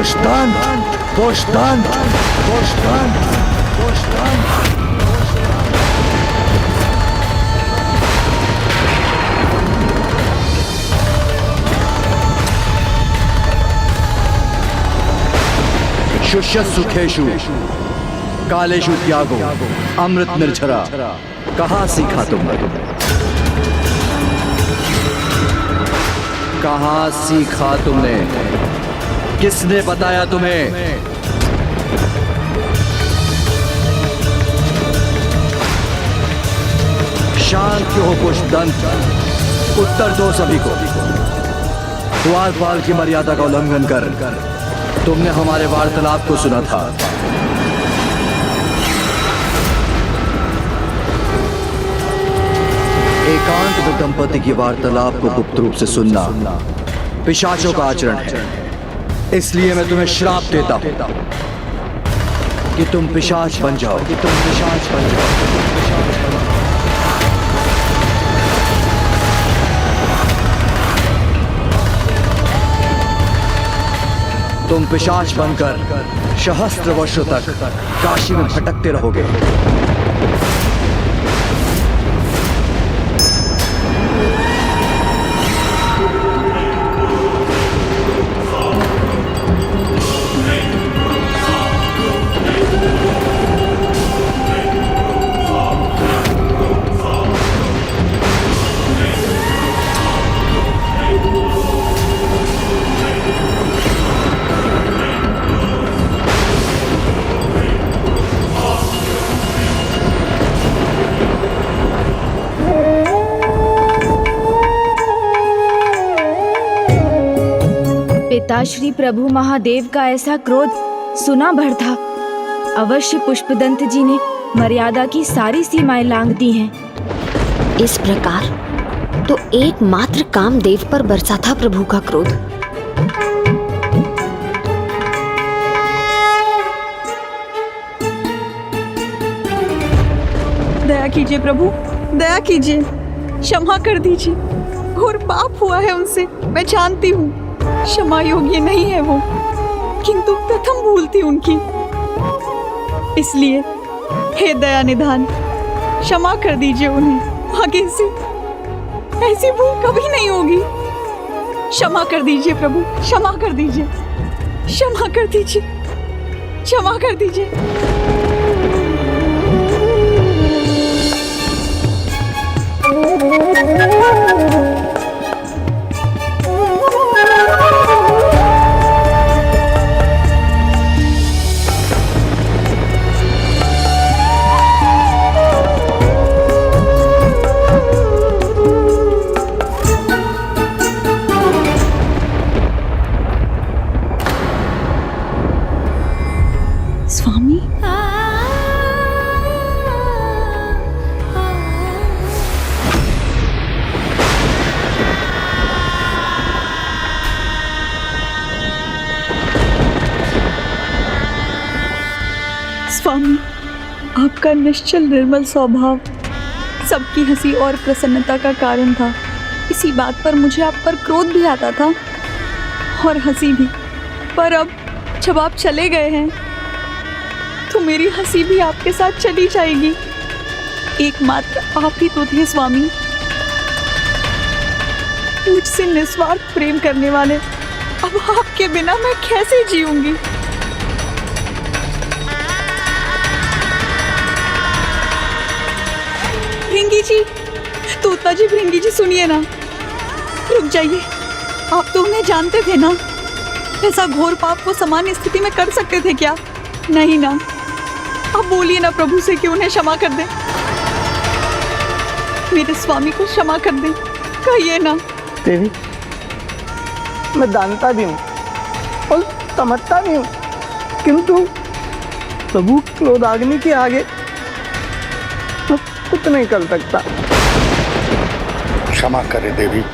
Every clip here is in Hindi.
पोषदान, पोषदान, पोषदान, पोषदान। शुष्यस्सु खेषु कालेषु त्यागो अमृत निर्झरा। कहाँ सीखा तुमने? कहाँ सीखा तुमने? किसने बताया तुम्हें? शांत क्यों हो पुष्पदंत? उत्तर दो सभी को। द्वारपाल की मर्यादा का उल्लंघन कर तुमने हमारे वार्तालाप को सुना था। एकांत में दंपति की वार्तालाप को गुप्त रूप से सुनना पिशाचों का आचरण है। इसलिए मैं तुम्हें श्राप देता हूं कि तुम पिशाच बन जाओ, कि तुम पिशाच बन जाओ। तुम पिशाच बनकर सहस्त्र वर्षों तक काशी में भटकते रहोगे। पिताश्री प्रभु महादेव का ऐसा क्रोध सुना भर था। अवश्य पुष्पदंत जी ने मर्यादा की सारी सीमाएं लांघ दी हैं। इस प्रकार तो एकमात्र कामदेव पर बरसा था प्रभु का क्रोध। दया कीजिए प्रभु, दया कीजिए, क्षमा कर दीजिए। घोर पाप हुआ है उनसे, मैं जानती हूँ। क्षमा योग्य नहीं है वो, किंतु प्रथम भूल थी उनकी। इसलिए हे दया निधान, क्षमा कर दीजिए उन्हें। आगे से ऐसी भूल कभी नहीं होगी। क्षमा कर दीजिए प्रभु, क्षमा कर दीजिए, क्षमा कर दीजिए, क्षमा कर दीजिए। स्वामी, स्वामी, आपका निश्चल निर्मल स्वभाव सबकी हंसी और प्रसन्नता का कारण था। इसी बात पर मुझे आप पर क्रोध भी आता था और हंसी भी। पर अब जब आप चले गए हैं तो मेरी हंसी भी आपके साथ चली जाएगी। एकमात्र आप ही तो थे स्वामी, मुझसे निस्वार्थ प्रेम करने वाले। अब आपके बिना मैं कैसे जीऊंगी? भृंगी जी, तोता जी, भृंगी जी सुनिए ना, रुक जाइए। आप तो उन्हें जानते थे ना? ऐसा घोर पाप वो सामान्य स्थिति में कर सकते थे क्या? नहीं ना। अब बोलिए ना प्रभु से कि उन्हें क्षमा कर दे। मेरे स्वामी को क्षमा कर दे, कहिए ना। देवी, मैं जानता भी हूँ और समझता भी हूँ, किंतु प्रभु क्रोधाग्नि के आगे मैं कुछ नहीं कर सकता। क्षमा करे देवी,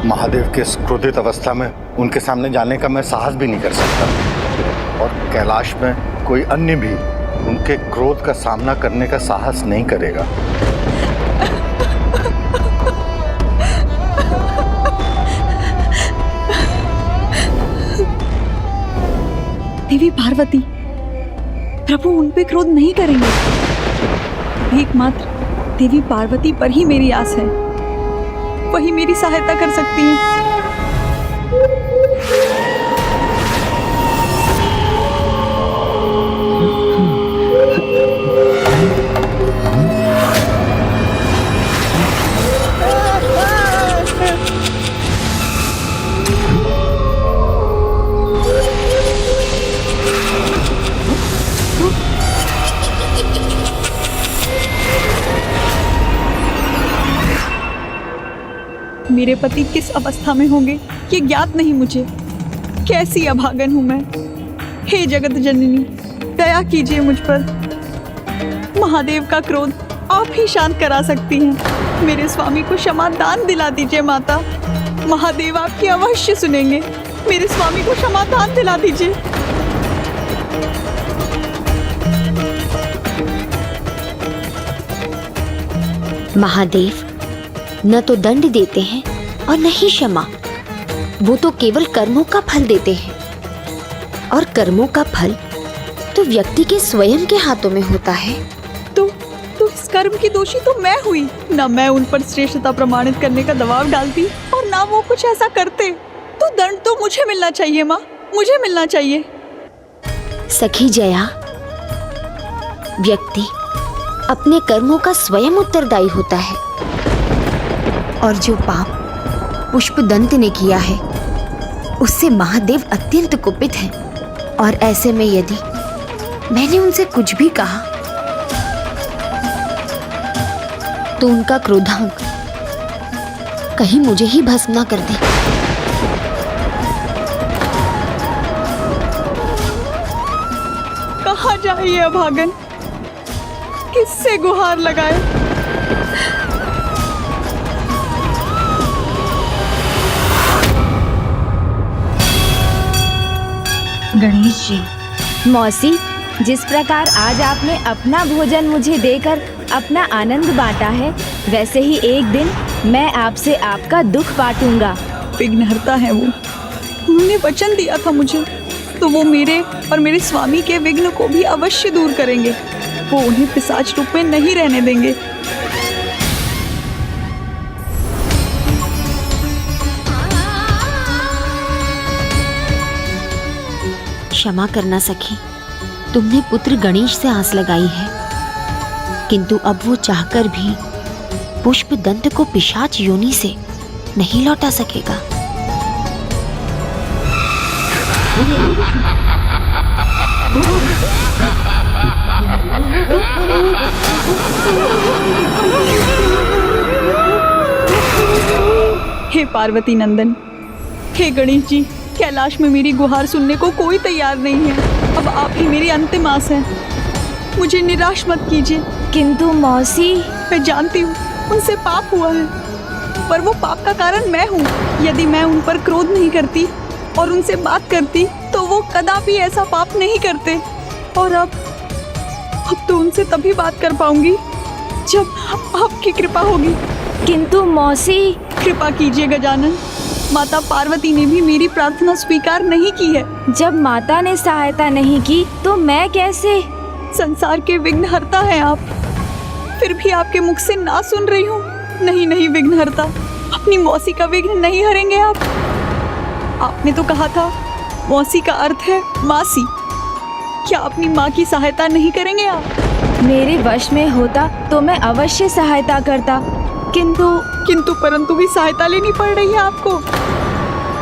महादेव के इस क्रोधित अवस्था में उनके सामने जाने का मैं साहस भी नहीं कर सकता, और कैलाश में कोई अन्य भी उनके क्रोध का सामना करने का साहस नहीं करेगा। पार्वती, प्रभु उन पे क्रोध नहीं करेंगे। एकमात्र देवी पार्वती पर ही मेरी आस है, वही मेरी सहायता कर सकती हैं। मेरे पति किस अवस्था में होंगे ये ज्ञात नहीं मुझे। कैसी अभागन हूं मैं। हे जगत जननी, दया कीजिए मुझ पर। महादेव का क्रोध आप ही शांत करा सकती हैं। मेरे स्वामी को क्षमा दान दिला दीजिए माता। महादेव आपकी अवश्य सुनेंगे। मेरे स्वामी को क्षमा दान दिला दीजिए। महादेव न तो दंड देते हैं और न ही क्षमा। वो तो केवल कर्मों का फल देते हैं, और कर्मों का फल तो व्यक्ति के स्वयं के हाथों में होता है। तो इस कर्म की दोषी तो मैं हुई। ना मैं उन पर श्रेष्ठता प्रमाणित करने का दबाव डालती और ना वो कुछ ऐसा करते। तो दंड तो मुझे मिलना चाहिए माँ, मुझे मिलना चाहिए। सखी जया, व्यक्ति अपने कर्मों का स्वयं उत्तरदायी होता है, और जो पाप पुष्पदंत ने किया है उससे महादेव अत्यंत कुपित हैं। और ऐसे में यदि मैंने उनसे कुछ भी कहा तो उनका क्रोधांक कहीं मुझे ही भस्म ना कर दे। कहाँ जाए ये अभागन, किससे गुहार लगाए। गणेश जी। मौसी, जिस प्रकार आज आपने अपना भोजन मुझे देकर अपना आनंद बांटा है, वैसे ही एक दिन मैं आपसे आपका दुख बांटूंगा। विघ्नहर्ता है वो। उन्होंने वचन दिया था मुझे, तो वो मेरे और मेरे स्वामी के विघ्न को भी अवश्य दूर करेंगे। वो उन्हें पिशाच रूप में नहीं रहने देंगे। क्षमा करना सखी, तुमने पुत्र गणेश से आस लगाई है, किंतु अब वो चाहकर भी पुष्पदंत को पिशाच योनि से नहीं लौटा सकेगा। हे पार्वती नंदन, हे गणेश जी, कैलाश में मेरी गुहार सुनने को कोई तैयार नहीं है। अब आप ही मेरी अंतिम आस है। मुझे निराश मत कीजिए। किंतु मौसी, मैं जानती हूँ उनसे पाप हुआ है, पर वो पाप का कारण मैं हूँ। यदि मैं उन पर क्रोध नहीं करती और उनसे बात करती तो वो कदापि ऐसा पाप नहीं करते। और अब तो उनसे तभी बात कर पाऊंगी जब आपकी कृपा होगी। किंतु मौसी। कृपा कीजिए गजानन, माता पार्वती ने भी मेरी प्रार्थना स्वीकार नहीं की है। जब माता ने सहायता नहीं की तो मैं कैसे? संसार के विघ्नहर्ता हैं आप, फिर भी आपके मुख से ना सुन रही हूँ। नहीं नहीं विघ्नहर्ता, अपनी मौसी का विघ्न नहीं हरेंगे आप। आपने तो कहा था मौसी का अर्थ है मासी। क्या अपनी माँ की सहायता नहीं करेंगे आप? मेरे वश में होता तो मैं अवश्य सहायता करता, किंतु परंतु भी सहायता लेनी पड़ रही है आपको।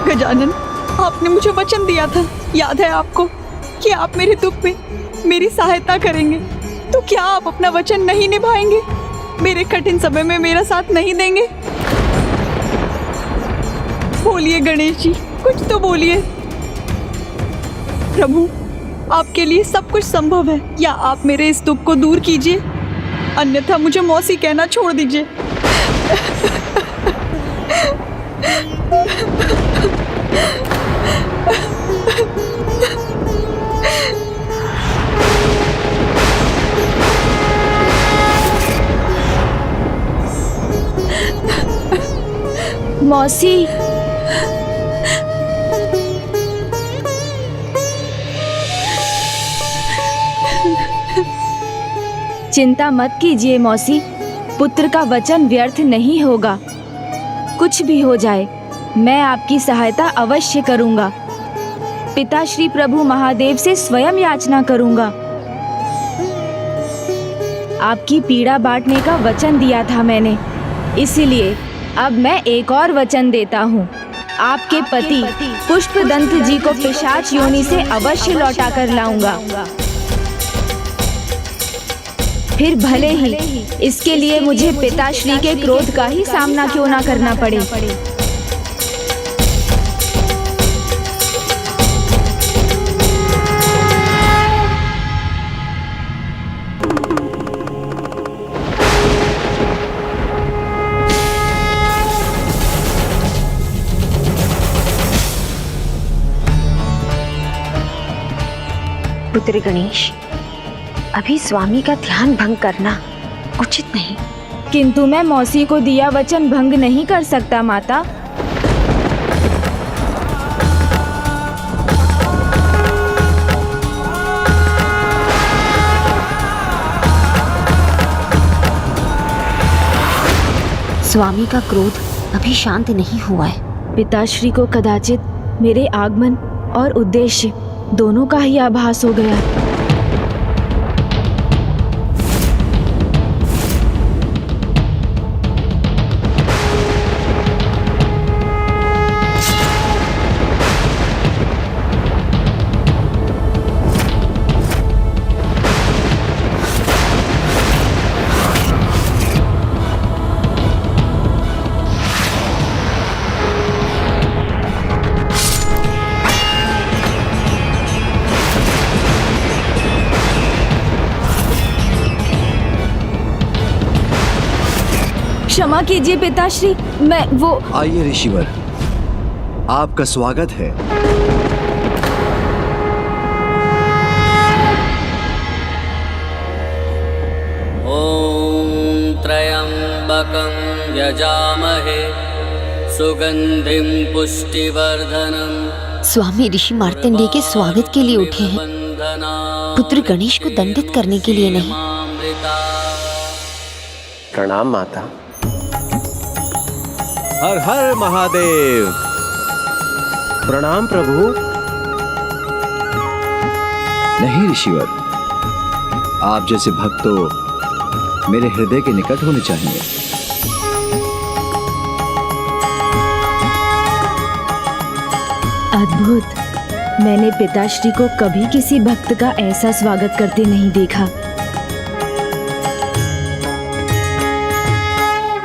गजानन, आपने मुझे वचन दिया था, याद है आपको, कि आप मेरे दुख में मेरी सहायता करेंगे। तो क्या आप अपना वचन नहीं निभाएंगे? मेरे कठिन समय में मेरा साथ नहीं देंगे? बोलिए गणेश जी, कुछ तो बोलिए। प्रभु, आपके लिए सब कुछ संभव है। या आप मेरे इस दुख को दूर कीजिए, अन्यथा मुझे मौसी कहना छोड़ दीजिए। मौसी, चिंता मत कीजिए मौसी, पुत्र का वचन व्यर्थ नहीं होगा। कुछ भी हो जाए मैं आपकी सहायता अवश्य करूंगा। पिता श्री प्रभु महादेव से स्वयं याचना करूंगा। आपकी पीड़ा बांटने का वचन दिया था मैंने, इसीलिए अब मैं एक और वचन देता हूँ। आपके पति पुष्पदंत जी को पिशाच योनि से अवश्य लौटा कर लाऊंगा। फिर भले ही इसके लिए मुझे पिताश्री के क्रोध का ही सामना क्यों ना करना पड़े। पुत्र गणेश, अभी स्वामी का ध्यान भंग करना उचित नहीं। किंतु मैं मौसी को दिया वचन भंग नहीं कर सकता माता। स्वामी का क्रोध अभी शांत नहीं हुआ है। पिताश्री को कदाचित मेरे आगमन और उद्देश्य दोनों का ही आभास हो गया। क्षमा कीजिए पिताश्री, मैं वो। आइए ऋषिवर, आपका स्वागत है। ॐ त्र्यम्बकं यजामहे सुगंधिं पुष्टिवर्धनम्। स्वामी ऋषि मार्तंडेय के स्वागत के लिए उठे हैं, पुत्र गणेश को दंडित करने के लिए नहीं। प्रणाम माता। हर हर महादेव। प्रणाम प्रभु। नहीं ऋषिवर, आप जैसे भक्त तो मेरे हृदय के निकट होने चाहिए। अद्भुत, मैंने पिताश्री को कभी किसी भक्त का ऐसा स्वागत करते नहीं देखा।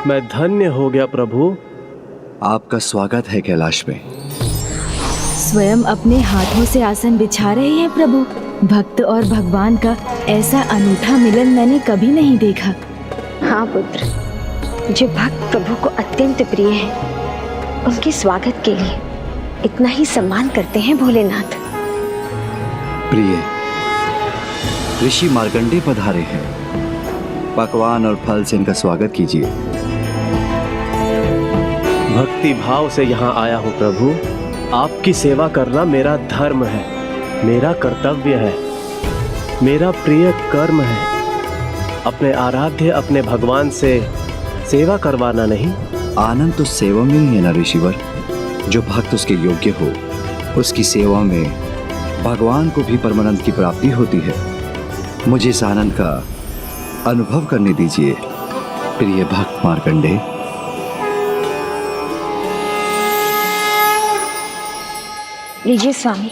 मैं धन्य हो गया प्रभु। आपका स्वागत है कैलाश में। स्वयं अपने हाथों से आसन बिछा रहे हैं प्रभु। भक्त और भगवान का ऐसा अनूठा मिलन मैंने कभी नहीं देखा। हाँ पुत्र, जो भक्त प्रभु को अत्यंत प्रिय है, उनके स्वागत के लिए इतना ही सम्मान करते हैं भोलेनाथ। प्रिय, ऋषि मार्कंडेय पधारे हैं। पकवान और फल से इनका स्वागत कीजिए। भक्ति भाव से यहाँ आया हूँ प्रभु। आपकी सेवा करना मेरा धर्म है, मेरा कर्तव्य है, मेरा प्रिय कर्म है। अपने आराध्य अपने भगवान से सेवा करवाना नहीं। आनंद तो सेवा में ही है ना ऋषिवर। जो भक्त उसके योग्य हो, उसकी सेवा में भगवान को भी परमानंद की प्राप्ति होती है। मुझे इस आनंद का अनुभव करने दीजिए प्रिय भक्त मार्कंडेय। लीजिए स्वामी।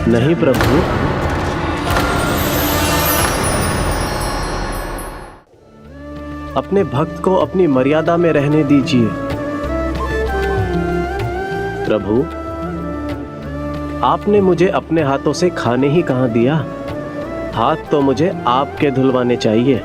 नहीं प्रभु, अपने भक्त को अपनी मर्यादा में रहने दीजिए। प्रभु, आपने मुझे अपने हाथों से खाने ही कहाँ दिया। हाथ तो मुझे आपके धुलवाने चाहिए।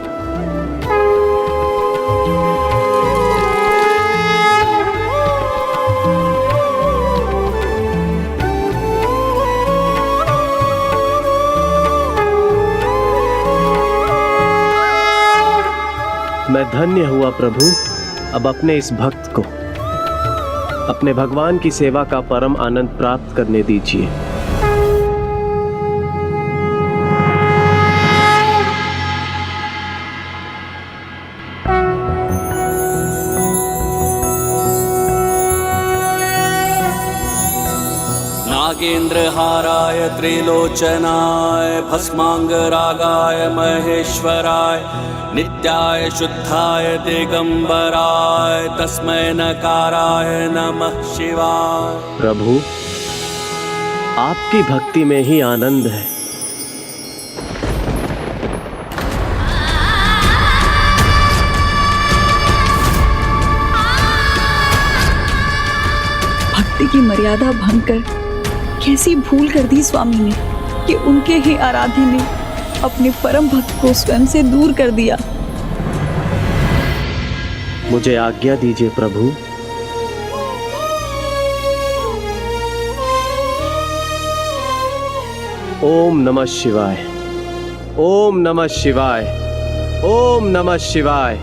मैं धन्य हुआ प्रभु। अब अपने इस भक्त को अपने भगवान की सेवा का परम आनंद प्राप्त करने दीजिए। नागेन्द्रहाराय त्रिलोचनाय भस्मांगरागाय महेश्वराय नित्याय शुद्धाय दिगंबराय तस्मै नकाराय नमः शिवाय। प्रभु, आपकी भक्ति में ही आनंद है। भक्ति की मर्यादा भंग कर कैसी भूल कर दी स्वामी ने कि उनके ही आराध्य ने अपने परम भक्त को स्वयं से दूर कर दिया। मुझे आज्ञा दीजिए प्रभु। ओम नमः शिवाय, ओम नमः शिवाय, ओम नमः शिवाय।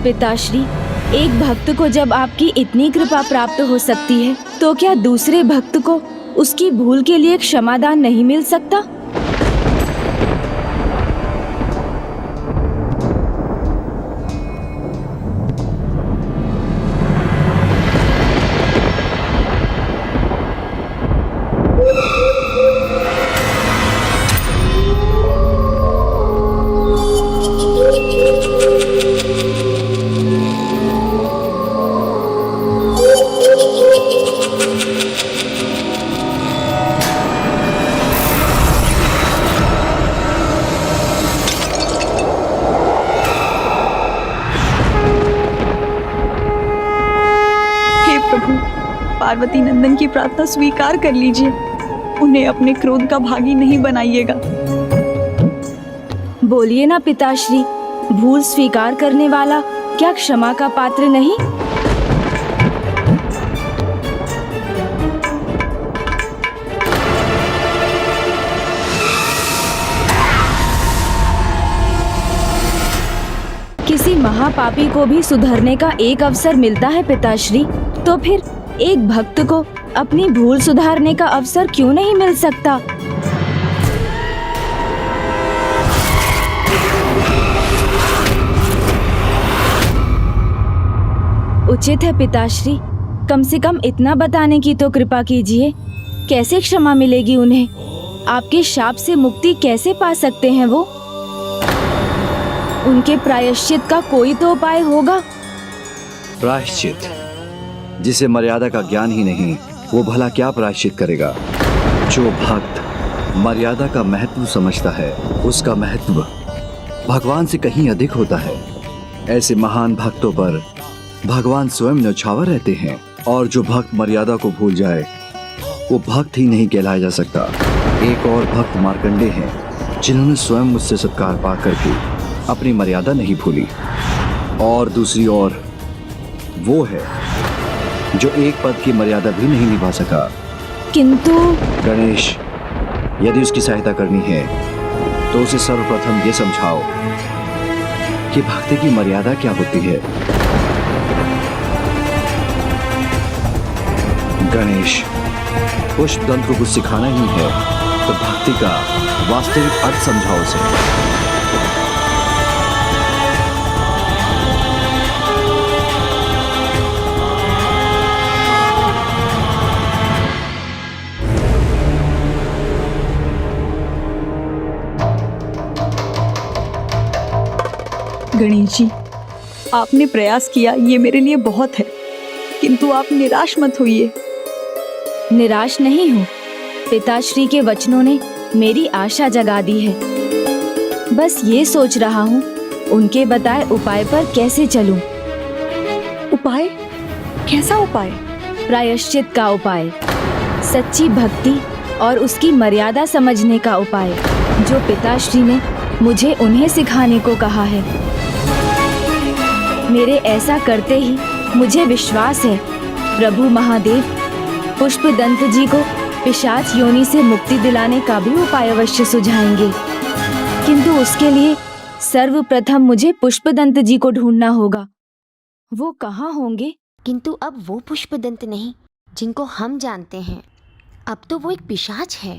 पिताश्री, एक भक्त को जब आपकी इतनी कृपा प्राप्त हो सकती है, तो क्या दूसरे भक्त को उसकी भूल के लिए क्षमादान नहीं मिल सकता? पार्वती नंदन की प्रार्थना स्वीकार कर लीजिए। उन्हें अपने क्रोध का भागी नहीं बनाइएगा। बोलिए ना पिताश्री, भूल स्वीकार करने वाला क्या क्षमा का पात्र नहीं? किसी महापापी को भी सुधरने का एक अवसर मिलता है पिताश्री, तो फिर एक भक्त को अपनी भूल सुधारने का अवसर क्यों नहीं मिल सकता? उचित है पिताश्री, कम से कम इतना बताने की तो कृपा कीजिए। कैसे क्षमा मिलेगी उन्हें? आपके शाप से मुक्ति कैसे पा सकते हैं वो? उनके प्रायश्चित का कोई तो उपाय होगा। प्रायश्चित? जिसे मर्यादा का ज्ञान ही नहीं, वो भला क्या प्रायश्चित करेगा? जो भक्त मर्यादा का महत्व समझता है, उसका महत्व भगवान से कहीं अधिक होता है। ऐसे महान भक्तों पर भगवान स्वयं न्यौछावर रहते हैं, और जो भक्त मर्यादा को भूल जाए वो भक्त ही नहीं कहलाया जा सकता। एक और भक्त मार्कंडेय हैं, जिन्होंने स्वयं मुझसे सत्कार पा करके अपनी मर्यादा नहीं भूली, और दूसरी ओर वो है जो एक पद की मर्यादा भी नहीं निभा सका। किंतु गणेश, यदि उसकी सहायता करनी है तो उसे सर्वप्रथम ये समझाओ कि भक्ति की मर्यादा क्या होती है। गणेश, पुष्पदंत को कुछ सिखाना ही है तो भक्ति का वास्तविक अर्थ समझाओ उसे। गणेश जी, आपने प्रयास किया, ये मेरे लिए बहुत है, किंतु आप निराश मत होइए। निराश नहीं हूँ, पिताश्री के वचनों ने मेरी आशा जगा दी है। बस ये सोच रहा हूँ उनके बताए उपाय पर कैसे चलूं। उपाय? कैसा उपाय? प्रायश्चित का उपाय, सच्ची भक्ति और उसकी मर्यादा समझने का उपाय, जो पिताश्री ने मुझे उन्हें सिखाने को कहा है। मेरे ऐसा करते ही मुझे विश्वास है प्रभु महादेव पुष्पदंत जी को पिशाच योनि से मुक्ति दिलाने का भी उपाय अवश्य सुझाएंगे। किंतु उसके लिए सर्वप्रथम मुझे पुष्पदंत जी को ढूंढना होगा। वो कहाँ होंगे? किंतु अब वो पुष्पदंत नहीं जिनको हम जानते हैं। अब तो वो एक पिशाच है।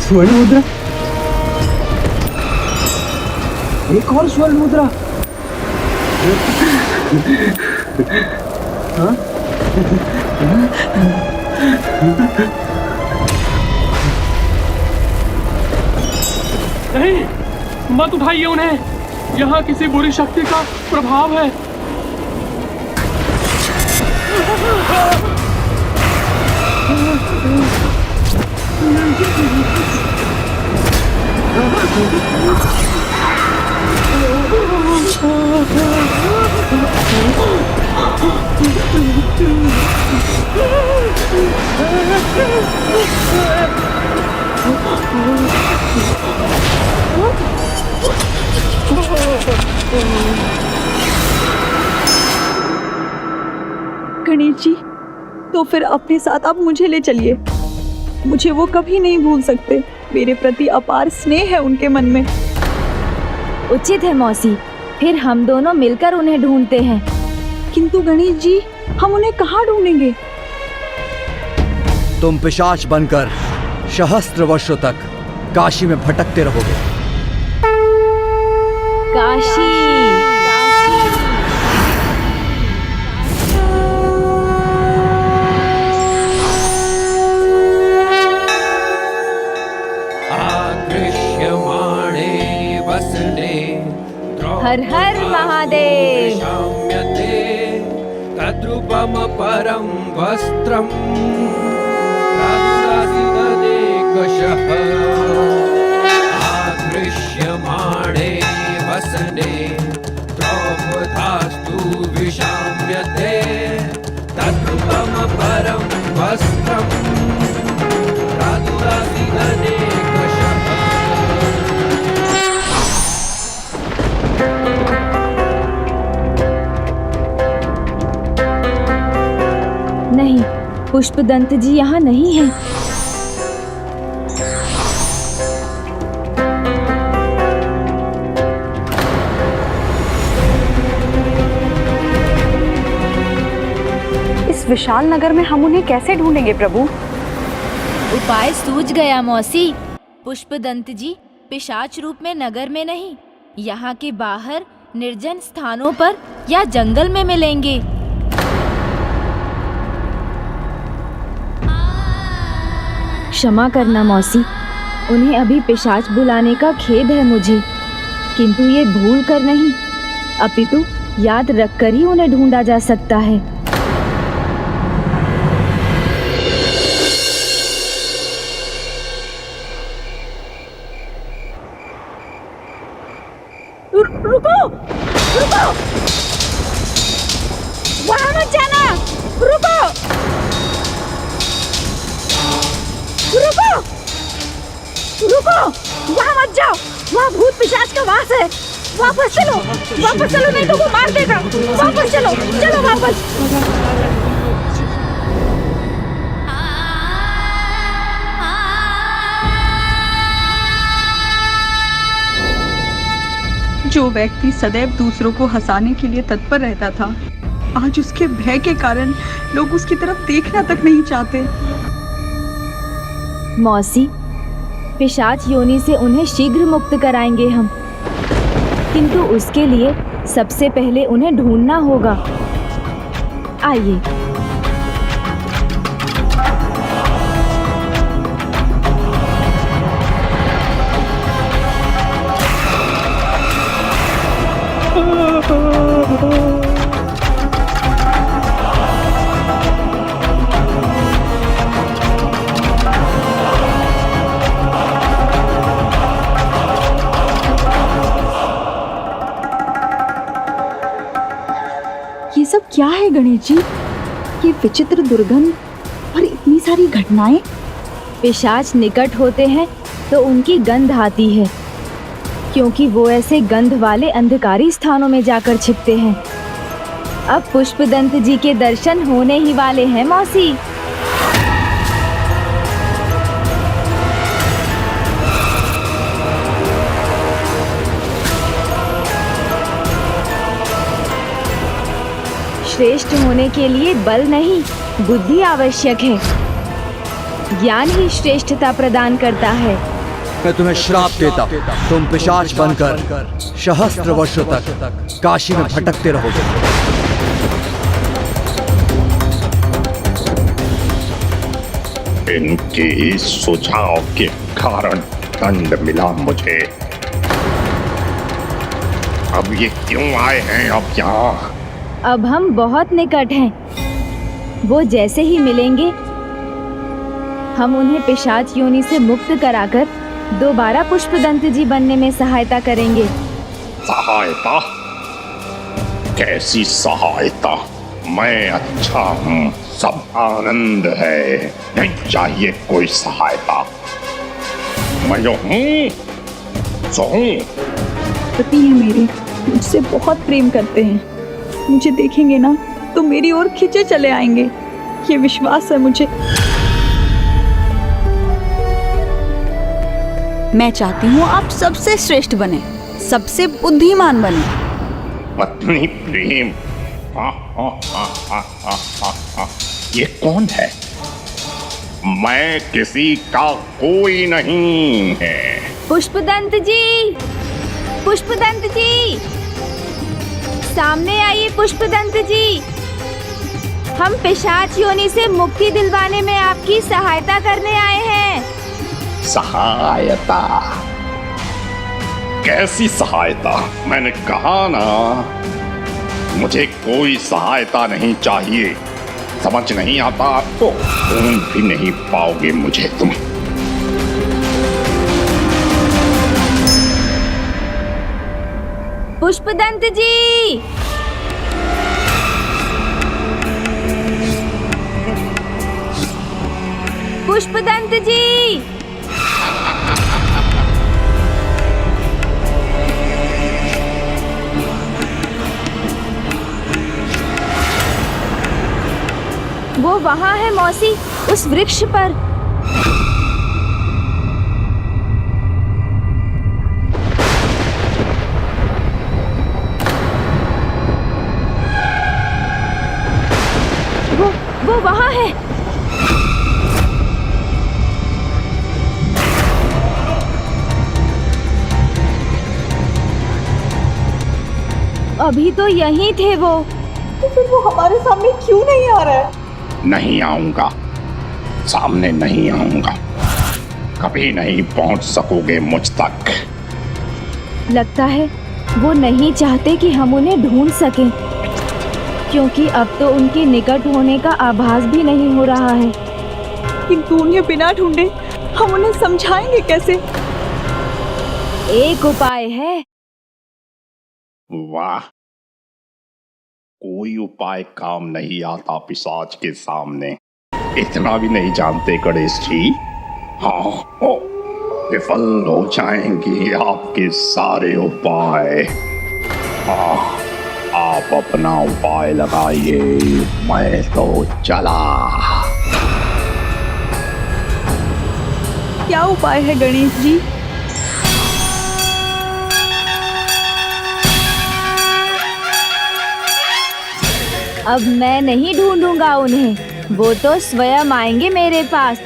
स्वर्ण मुद्रा, एक और स्वर्ण मुद्रा। हाँ? नहीं, मत उठाइए उन्हें। यहाँ किसी बुरी शक्ति का प्रभाव है। गणेश जी, तो फिर अपने साथ आप मुझे ले चलिए। मुझे वो कभी नहीं भूल सकते। मेरे प्रति अपार स्नेह है उनके मन में। उचित है मौसी, फिर हम दोनों मिलकर उन्हें ढूंढते हैं। किंतु गणेश जी, हम उन्हें कहाँ ढूंढेंगे? तुम पिशाच बनकर सहस्त्र वर्षों तक काशी में भटकते रहोगे। काशी, हर हर महादेव। तद्रूपम परम वस्त्रम आदृश्यमाणे वसने द्रौपदास्तु विशाम्यते तद्रूपम परम वस्त्रम नहीं, पुष्पदंत जी यहाँ नहीं है। इस विशाल नगर में हम उन्हें कैसे ढूंढेंगे प्रभु? उपाय सूझ गया मौसी। पुष्पदंत जी पिशाच रूप में नगर में नहीं, यहाँ के बाहर निर्जन स्थानों पर या जंगल में मिलेंगे। क्षमा करना मौसी, उन्हें अभी पिशाच बुलाने का खेद है मुझे, किंतु ये भूल कर नहीं, अपितु याद रखकर ही उन्हें ढूंढा जा सकता है। रुको, रुको, वहाँ मत जाना। रुको, रुको, रुको, वहाँ मत जाओ। वहाँ भूत पिशाच का वास है। वापस चलो, वापस चलो, नहीं तो वो मार देगा। वापस चलो, चलो वापस। जो व्यक्ति सदैव दूसरों को हंसाने के लिए तत्पर रहता था, आज उसके भय के कारण लोग उसकी तरफ देखना तक नहीं चाहते। मौसी, पिशाच योनि से उन्हें शीघ्र मुक्त कराएंगे हम, किंतु उसके लिए सबसे पहले उन्हें ढूंढना होगा। आइए। ये सब क्या है गणेश जी? ये विचित्र दुर्गंध और इतनी सारी घटनाएं। पिशाच निकट होते हैं तो उनकी गंध आती है, क्योंकि वो ऐसे गंध वाले अंधकारी स्थानों में जाकर छिपते हैं। अब पुष्पदंत जी के दर्शन होने ही वाले हैं मौसी। श्रेष्ठ होने के लिए बल नहीं, बुद्धि आवश्यक है। ज्ञान ही श्रेष्ठता प्रदान करता है। मैं तुम्हें श्राप देता हूँ, तुम पिशाच बनकर सहस्त्र वर्षों तक काशी में भटकते रहोगे। इनके इस सुझाव के कारण दंड मिला मुझे। अब ये क्यों आए हैं अब यहाँ? अब हम बहुत निकट हैं। वो जैसे ही मिलेंगे हम उन्हें पिशाच योनि से मुक्त कराकर दोबारा पुष्पदंत जी बनने में सहायता करेंगे। सहायता? कैसी सहायता? मैं अच्छा हूँ, सब आनंद है, नहीं चाहिए कोई सहायता। मैं जो हूँ सो हूँ। पति हैं मेरे, मुझसे बहुत प्रेम करते हैं। मुझे देखेंगे ना तो मेरी ओर खींचे चले आएंगे, ये विश्वास है मुझे। मैं चाहती हूँ आप सबसे श्रेष्ठ बने, सबसे बुद्धिमान बने। पत्नी प्रेम? ये कौन है? मैं किसी का कोई नहीं है। पुष्पदंत जी, पुष्पदंत जी, सामने आइए पुष्पदंत जी। हम पिशाच योनि से मुक्ति दिलवाने में आपकी सहायता करने आए हैं। सहायता? कैसी सहायता? मैंने कहा ना, मुझे कोई सहायता नहीं चाहिए। समझ नहीं आता आपको? ढूंढ भी नहीं पाओगे मुझे तुम। पुष्पदंत जी, पुष्पदंत जी, वो वहाँ है मौसी, उस वृक्ष पर। वो वहाँ है। अभी तो यहीं थे वो। तो फिर वो हमारे सामने क्यों नहीं आ रहा है? नहीं आऊंगा, सामने नहीं आऊंगा, कभी नहीं पहुंच सकोगे मुझ तक। लगता है वो नहीं चाहते कि हम उन्हें ढूंढ सकें, क्योंकि अब तो उनके निकट होने का आभास भी नहीं हो रहा है। किंतु उन्हें बिना ढूंढे हम उन्हें समझाएंगे कैसे? एक उपाय है। वाह, कोई उपाय काम नहीं आता पिशाच के सामने। इतना भी नहीं जानते गणेश जी? हाँ, विफल हो जाएंगे आपके सारे उपाय। हाँ, आप अपना उपाय लगाइए, मैं तो चला। क्या उपाय है गणेश जी? अब मैं नहीं ढूंढूंगा उन्हें, वो तो स्वयं आएंगे मेरे पास।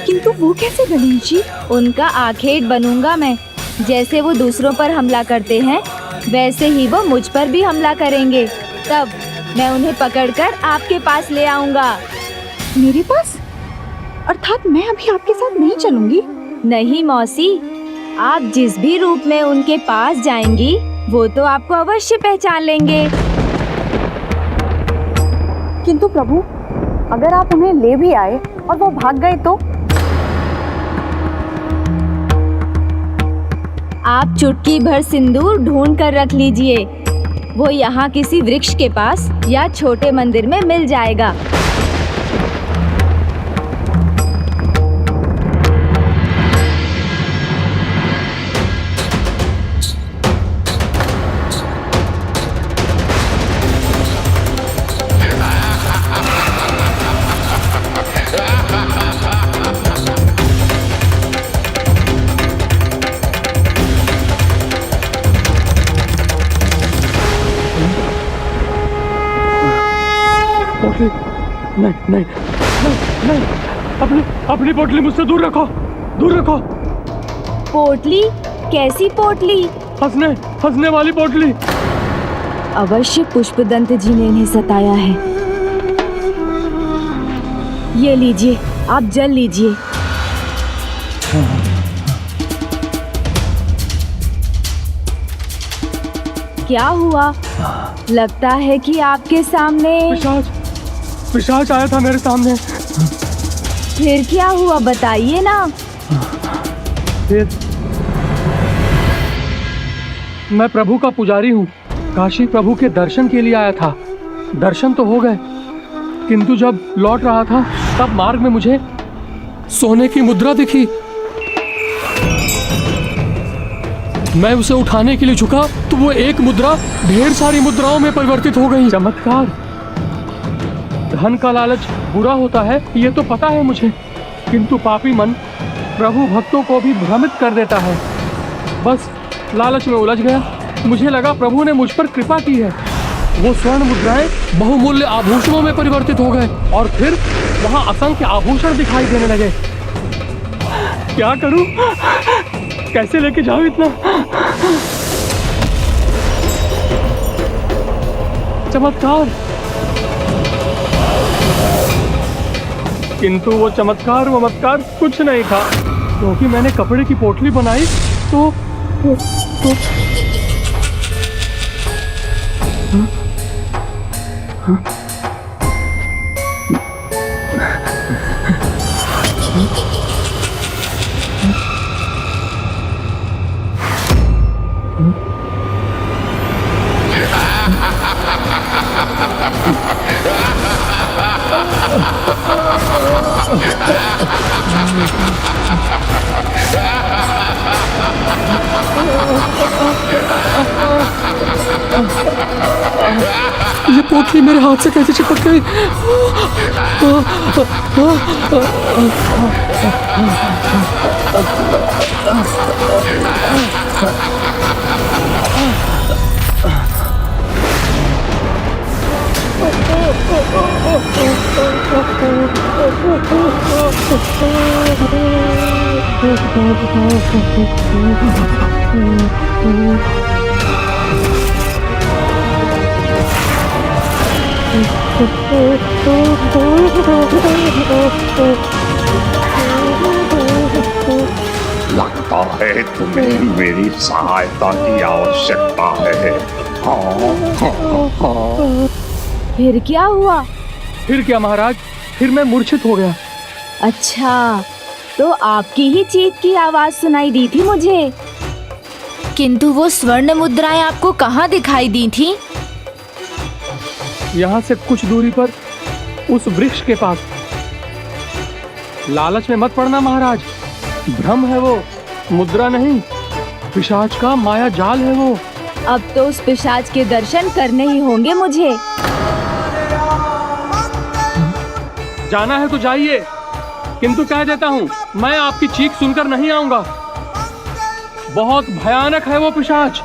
किंतु वो कैसे गणेश जी? उनका आखेट बनूंगा मैं। जैसे वो दूसरों पर हमला करते हैं, वैसे ही वो मुझ पर भी हमला करेंगे। तब मैं उन्हें पकड़कर आपके पास ले आऊंगा। मेरे पास? अर्थात मैं अभी आपके साथ नहीं चलूंगी? नहीं मौसी, आप जिस भी रूप में उनके पास जाएंगी, वो तो आपको अवश्य पहचान लेंगे। किंतु प्रभु, अगर आप उन्हें ले भी आए और वो भाग गए तो? आप चुटकी भर सिंदूर ढूंढ कर रख लीजिए, वो यहाँ किसी वृक्ष के पास या छोटे मंदिर में मिल जाएगा। नहीं, अपनी पोटली मुझसे दूर रखो, दूर रखो। पोटली? कैसी पोटली? हंसने वाली पोटली। अवश्य पुष्पदंत जी ने इन्हें सताया है। ये लीजिए, आप जल लीजिए। क्या हुआ? लगता है कि आपके सामने पिशाच आया था मेरे सामने। फिर क्या हुआ, बताइए ना। फिर मैं प्रभु का पुजारी हूँ, काशी प्रभु के दर्शन के लिए आया था। दर्शन तो हो गए, किंतु जब लौट रहा था तब मार्ग में मुझे सोने की मुद्रा दिखी। मैं उसे उठाने के लिए झुका तो वो एक मुद्रा ढेर सारी मुद्राओं में परिवर्तित हो गई। चमत्कार। धन का लालच बुरा होता है, ये तो पता है मुझे, किंतु पापी मन प्रभु भक्तों को भी भ्रमित कर देता है। बस लालच में उलझ गया। मुझे लगा प्रभु ने मुझ पर कृपा की है। वो स्वर्ण मुद्राएं बहुमूल्य आभूषणों में परिवर्तित हो गए और फिर वहां असंख्य आभूषण दिखाई देने लगे। क्या करूं? कैसे लेके जाऊं इतना? चमत्कार। किंतु वो चमत्कार कुछ नहीं था, क्योंकि मैंने कपड़े की पोटली बनाई तो ये पोटली मेरे हाथ से कैसे चिपक गई? लगता है तुम्हें मेरी सहायता की आवश्यकता है। फिर क्या हुआ? फिर क्या महाराज, फिर मैं मूर्छित हो गया। अच्छा, तो आपकी ही चीख की आवाज सुनाई दी थी मुझे। किंतु वो स्वर्ण मुद्राएं आपको कहाँ दिखाई दी थी? यहाँ से कुछ दूरी पर उस वृक्ष के पास। लालच में मत पड़ना महाराज, भ्रम है वो, मुद्रा नहीं। पिशाच का माया जाल है वो। अब तो उस पिशाच के दर्शन करने ही होंगे मुझे। जाना है तो जाइए, किंतु कह देता हूँ मैं आपकी चीख सुनकर नहीं आऊंगा। बहुत भयानक है वो पिशाच।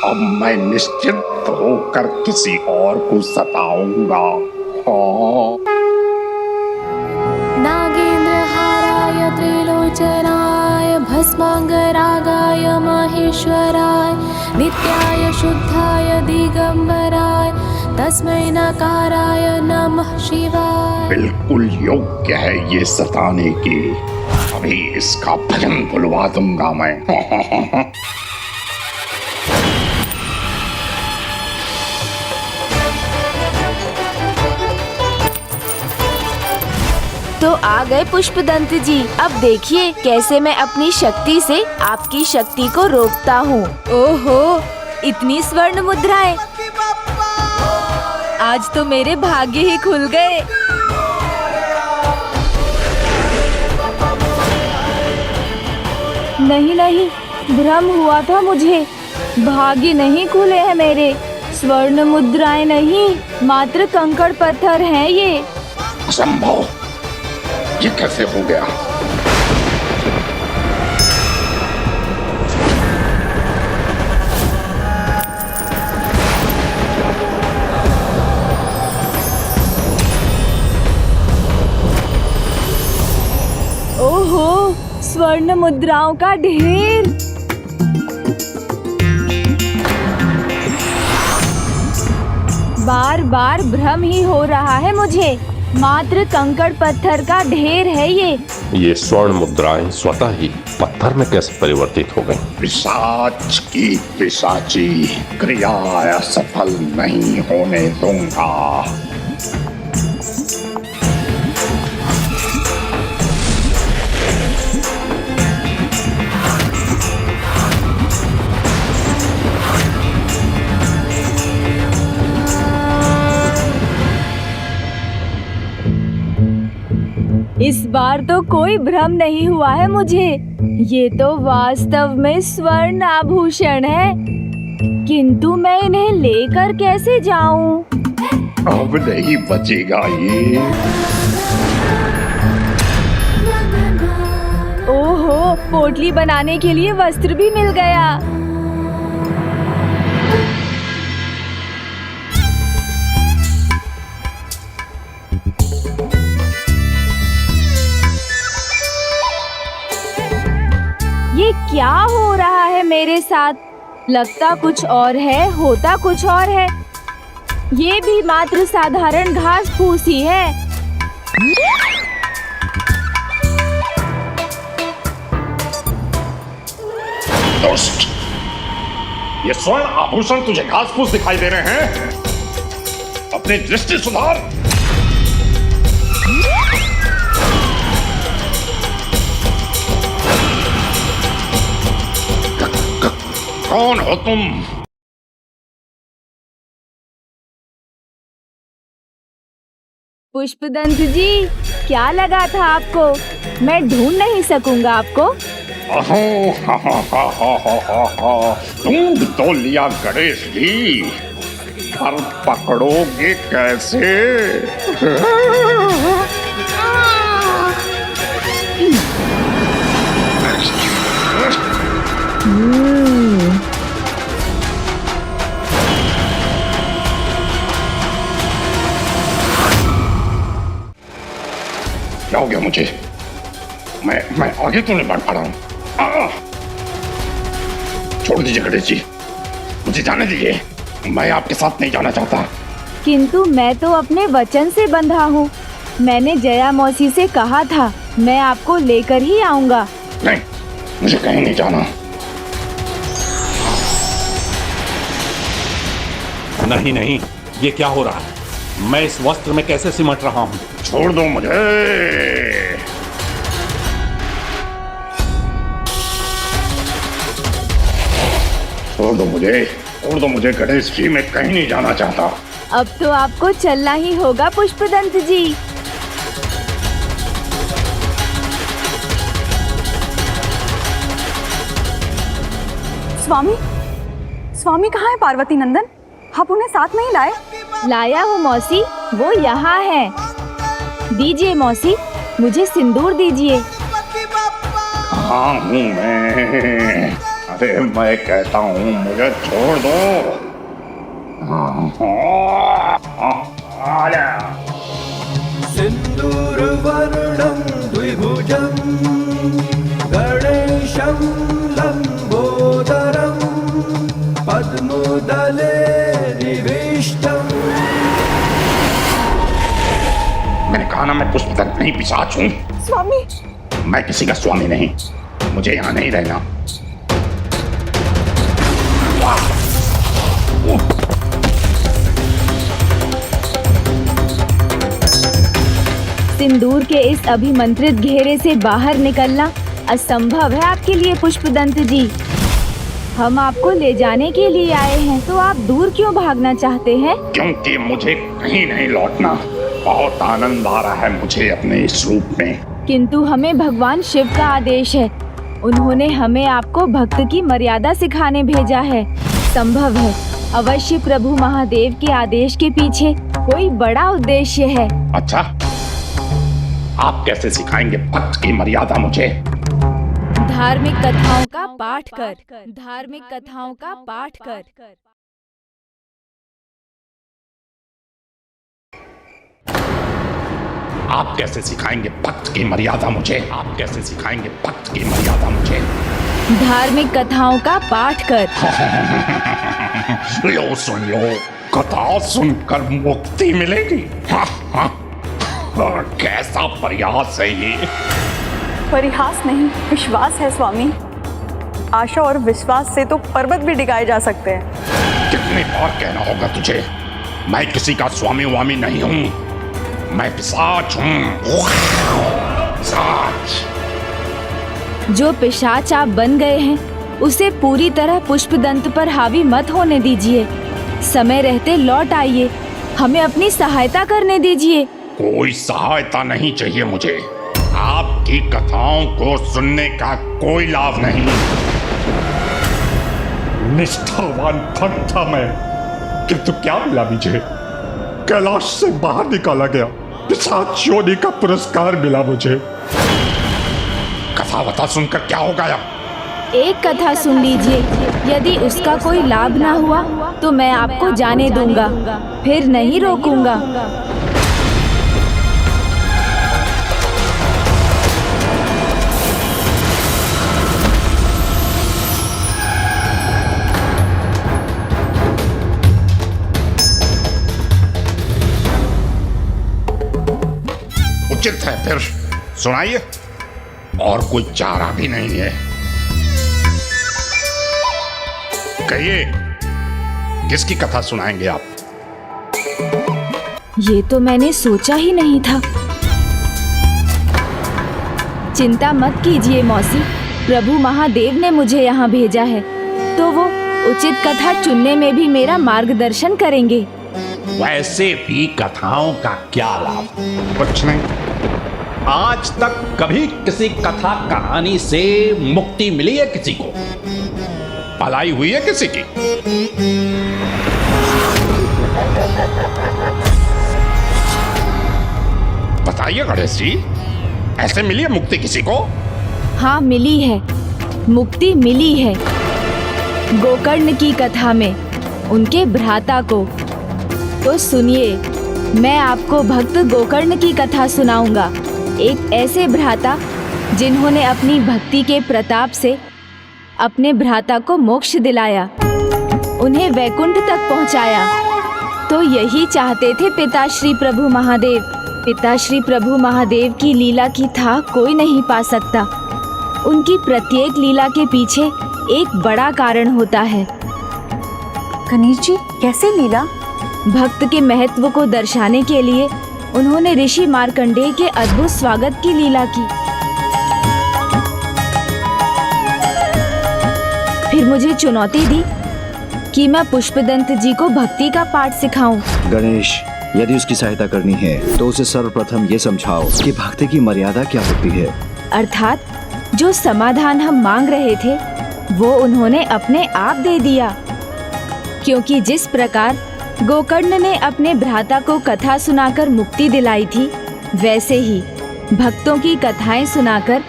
अब मैं निश्चिंत होकर किसी और को सताऊंगा। नागेन्द्रहाराय त्रिलोचनाय भस्मांगरागाय महेश्वराय नित्याय शुद्धाय दिगंबराय तस्मै नकाराय नमः शिवाय। बिल्कुल योग्य है ये सताने की। अभी इसका भजन बुलवा दूंगा मैं। तो आ गए पुष्पदंत जी। अब देखिए कैसे मैं अपनी शक्ति से आपकी शक्ति को रोकता हूँ। ओहो, इतनी स्वर्ण मुद्राएं! आज तो मेरे भाग्य ही खुल गए। नहीं नहीं, भ्रम हुआ था मुझे। भाग्य नहीं खुले हैं मेरे। स्वर्ण मुद्राएं नहीं, मात्र कंकड़ पत्थर हैं ये। असंभव, ये कैसे हो गया? ओहो, स्वर्ण मुद्राओं का ढेर। बार बार भ्रम ही हो रहा है मुझे। मात्र कंकड़ पत्थर का ढेर है ये। ये स्वर्ण मुद्राएं स्वतः ही पत्थर में कैसे परिवर्तित हो गई? पिशाच की पिशाची क्रिया असफल नहीं होने दूंगा। इस बार तो कोई भ्रम नहीं हुआ है मुझे। ये तो वास्तव में स्वर्ण आभूषण है, किंतु मैं इन्हें लेकर कैसे जाऊं? अब नहीं बचेगा ये। ओहो, पोटली बनाने के लिए वस्त्र भी मिल गया। ये क्या हो रहा है मेरे साथ? लगता कुछ और है, होता कुछ और है। ये भी मात्र साधारण घास फूस ही है। दुष्ट, ये स्वर्ण आभूषण तुझे घास फूस दिखाई दे रहे हैं? अपनी दृष्टि सुधार। कौन हो तुम? पुष्पदंत जी, क्या लगा था आपको? मैं ढूंढ नहीं सकूंगा आपको? ढूंढ तो लिया गणेश जी, पर पकड़ोगे कैसे? क्या हो गया मुझे? मैं आगे तो नहीं बढ़ पा रहा हूँ। छोड़ दीजिए गणेश जी, मुझे जाने दीजिए। मैं आपके साथ नहीं जाना चाहता। किंतु मैं तो अपने वचन से बंधा हूँ। मैंने जया मौसी से कहा था मैं आपको लेकर ही आऊंगा। नहीं, मुझे कहीं नहीं जाना। नहीं नहीं, ये क्या हो रहा है? मैं इस वस्त्र में कैसे सिमट रहा हूँ? छोड़ दो मुझे। छोड़ दो मुझे गणेश जी, मैं कहीं नहीं जाना चाहता। अब तो आपको चलना ही होगा पुष्पदंत जी। स्वामी, स्वामी कहाँ है पार्वती नंदन? आप उन्हें साथ नहीं लाए? लाया हूँ मौसी, वो यहाँ है। दीजिए मौसी, मुझे सिंदूर दीजिए। कहाँ हूँ मैं? अरे मैं कहता हूँ मुझे छोड़ दो। सिंदूर वर्णं द्विभुजं गणेशं लंबोदरं पद्मदले निविष्टं। मैंने कहा ना, मैं पुष्पदंत नहीं पिशाच हूँ। स्वामी, मैं किसी का स्वामी नहीं, मुझे यहाँ नहीं रहना। सिंदूर के इस अभिमंत्रित घेरे से बाहर निकलना असंभव है आपके लिए पुष्पदंत जी। हम आपको ले जाने के लिए आए हैं, तो आप दूर क्यों भागना चाहते हैं? क्योंकि मुझे कहीं नहीं लौटना। बहुत आनंद आ रहा है मुझे अपने इस रूप में। किंतु हमें भगवान शिव का आदेश है। उन्होंने हमें आपको भक्त की मर्यादा सिखाने भेजा है। संभव है अवश्य प्रभु महादेव के आदेश के पीछे कोई बड़ा उद्देश्य है। अच्छा, आप कैसे सिखाएंगे भक्त की मर्यादा मुझे? धार्मिक कथाओं का पाठ कर, धार्मिक कथाओं का पाठ कर। आप कैसे सिखाएंगे भक्त की मर्यादा मुझे? आप कैसे सिखाएंगे भक्त की मर्यादा मुझे? धार्मिक कथाओं का पाठ कर। लो सुन लो, कथा सुनकर मुक्ति मिलेगी। कैसा प्रयास है ये? परिहास नहीं, विश्वास है स्वामी। आशा और विश्वास से तो पर्वत भी डिगाए जा सकते हैं। कितनी बार कहना होगा तुझे, मैं किसी का स्वामी वामी नहीं हूँ, मैं पिशाच हूँ। जो पिशाच आप बन गए हैं, उसे पूरी तरह पुष्पदंत पर हावी मत होने दीजिए। समय रहते लौट आइए, हमें अपनी सहायता करने दीजिए। कोई सहायता नहीं चाहिए मुझे। आपकी कथाओं को सुनने का कोई लाभ नहीं। निष्ठावान भक्त था मैं, किंतु क्या मिला मुझे? कैलाश से बाहर निकाला गया, पिशाच योनि का पुरस्कार मिला मुझे। कथा वथा सुनकर क्या हो गया? एक कथा सुन लीजिए, यदि उसका कोई लाभ ना हुआ तो मैं आपको जाने दूंगा, फिर नहीं रोकूंगा। उचित है, फिर सुनाइए। और कोई चारा भी नहीं है। कहिए, किसकी कथा सुनाएंगे आप? ये तो मैंने सोचा ही नहीं था। चिंता मत कीजिए मौसी, प्रभु महादेव ने मुझे यहाँ भेजा है, तो वो उचित कथा चुनने में भी मेरा मार्गदर्शन करेंगे। वैसे भी कथाओं का क्या लाभ? कुछ नहीं। आज तक कभी किसी कथा कहानी से मुक्ति मिली है किसी को? भलाई हुई है किसी की? बताइए गणेश जी, ऐसे मिली है मुक्ति किसी को? हाँ मिली है, मुक्ति मिली है। गोकर्ण की कथा में उनके भ्राता को। तो सुनिए, मैं आपको भक्त गोकर्ण की कथा सुनाऊंगा। एक ऐसे भ्राता जिन्होंने अपनी भक्ति के प्रताप से अपने भ्राता को मोक्ष दिलाया, उन्हें वैकुंठ तक पहुंचाया। तो यही चाहते थे पिता श्री प्रभु महादेव। पिता श्री प्रभु महादेव की लीला की था कोई नहीं पा सकता। उनकी प्रत्येक लीला के पीछे एक बड़ा कारण होता है। गणेश जी, कैसे लीला? भक्त के महत्व को दर्शाने के लिए उन्होंने ऋषि मार्कंडेय के अद्भुत स्वागत की लीला की। फिर मुझे चुनौती दी कि मैं पुष्पदंत जी को भक्ति का पाठ सिखाऊं। गणेश, यदि उसकी सहायता करनी है तो उसे सर्वप्रथम ये समझाओ कि भक्ति की मर्यादा क्या होती है। अर्थात जो समाधान हम मांग रहे थे वो उन्होंने अपने आप दे दिया। क्योंकि जिस प्रकार गोकर्ण ने अपने भ्राता को कथा सुनाकर मुक्ति दिलाई थी, वैसे ही भक्तों की कथाएं सुनाकर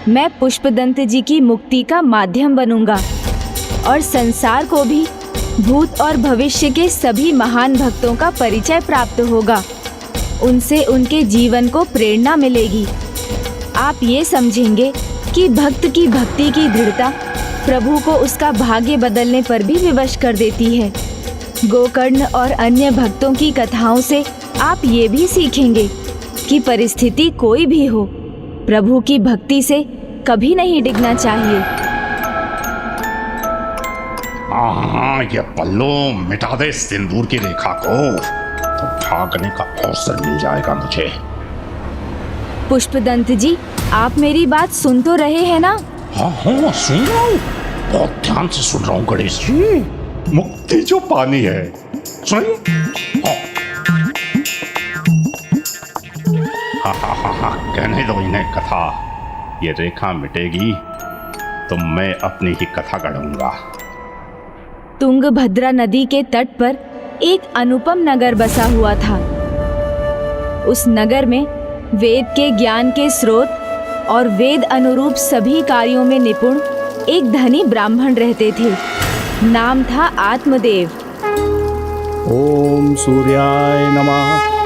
मैं पुष्पदंत जी की मुक्ति का माध्यम बनूंगा और संसार को भी भूत और भविष्य के सभी महान भक्तों का परिचय प्राप्त होगा। उनसे उनके जीवन को प्रेरणा मिलेगी। आप ये समझेंगे कि भक्त की भक्ति की दृढ़ता प्रभु को उसका भाग्य बदलने पर भी विवश कर देती है। गोकर्ण और अन्य भक्तों की कथाओं से आप ये भी सीखेंगे कि परिस्थिति कोई भी हो, प्रभु की भक्ति से कभी नहीं डिगना चाहिए। हाँ, ये पल्लू मिटा दे सिंदूर की रेखा को, तो भागने का अवसर मिल जाएगा मुझे। पुष्पदंत जी, आप मेरी बात सुन तो रहे हैं ना? हाँ हाँ, सुन रहा हूँ, बहुत ध्यान से सुन रहा हूँ गणेश जी। मुक्ति जो पानी है, सुनिए। हाँ, कहने दो इन्हें कथा। ये रेखा मिटेगी तो मैं अपनी ही कथा गढ़ूंगा। तुंगभद्रा नदी के तट पर एक अनुपम नगर बसा हुआ था। उस नगर में वेद के ज्ञान के स्रोत और वेद अनुरूप सभी कार्यों में निपुण एक धनी ब्राह्मण रहते थे। नाम था आत्मदेव। ओम सूर्याय नमः।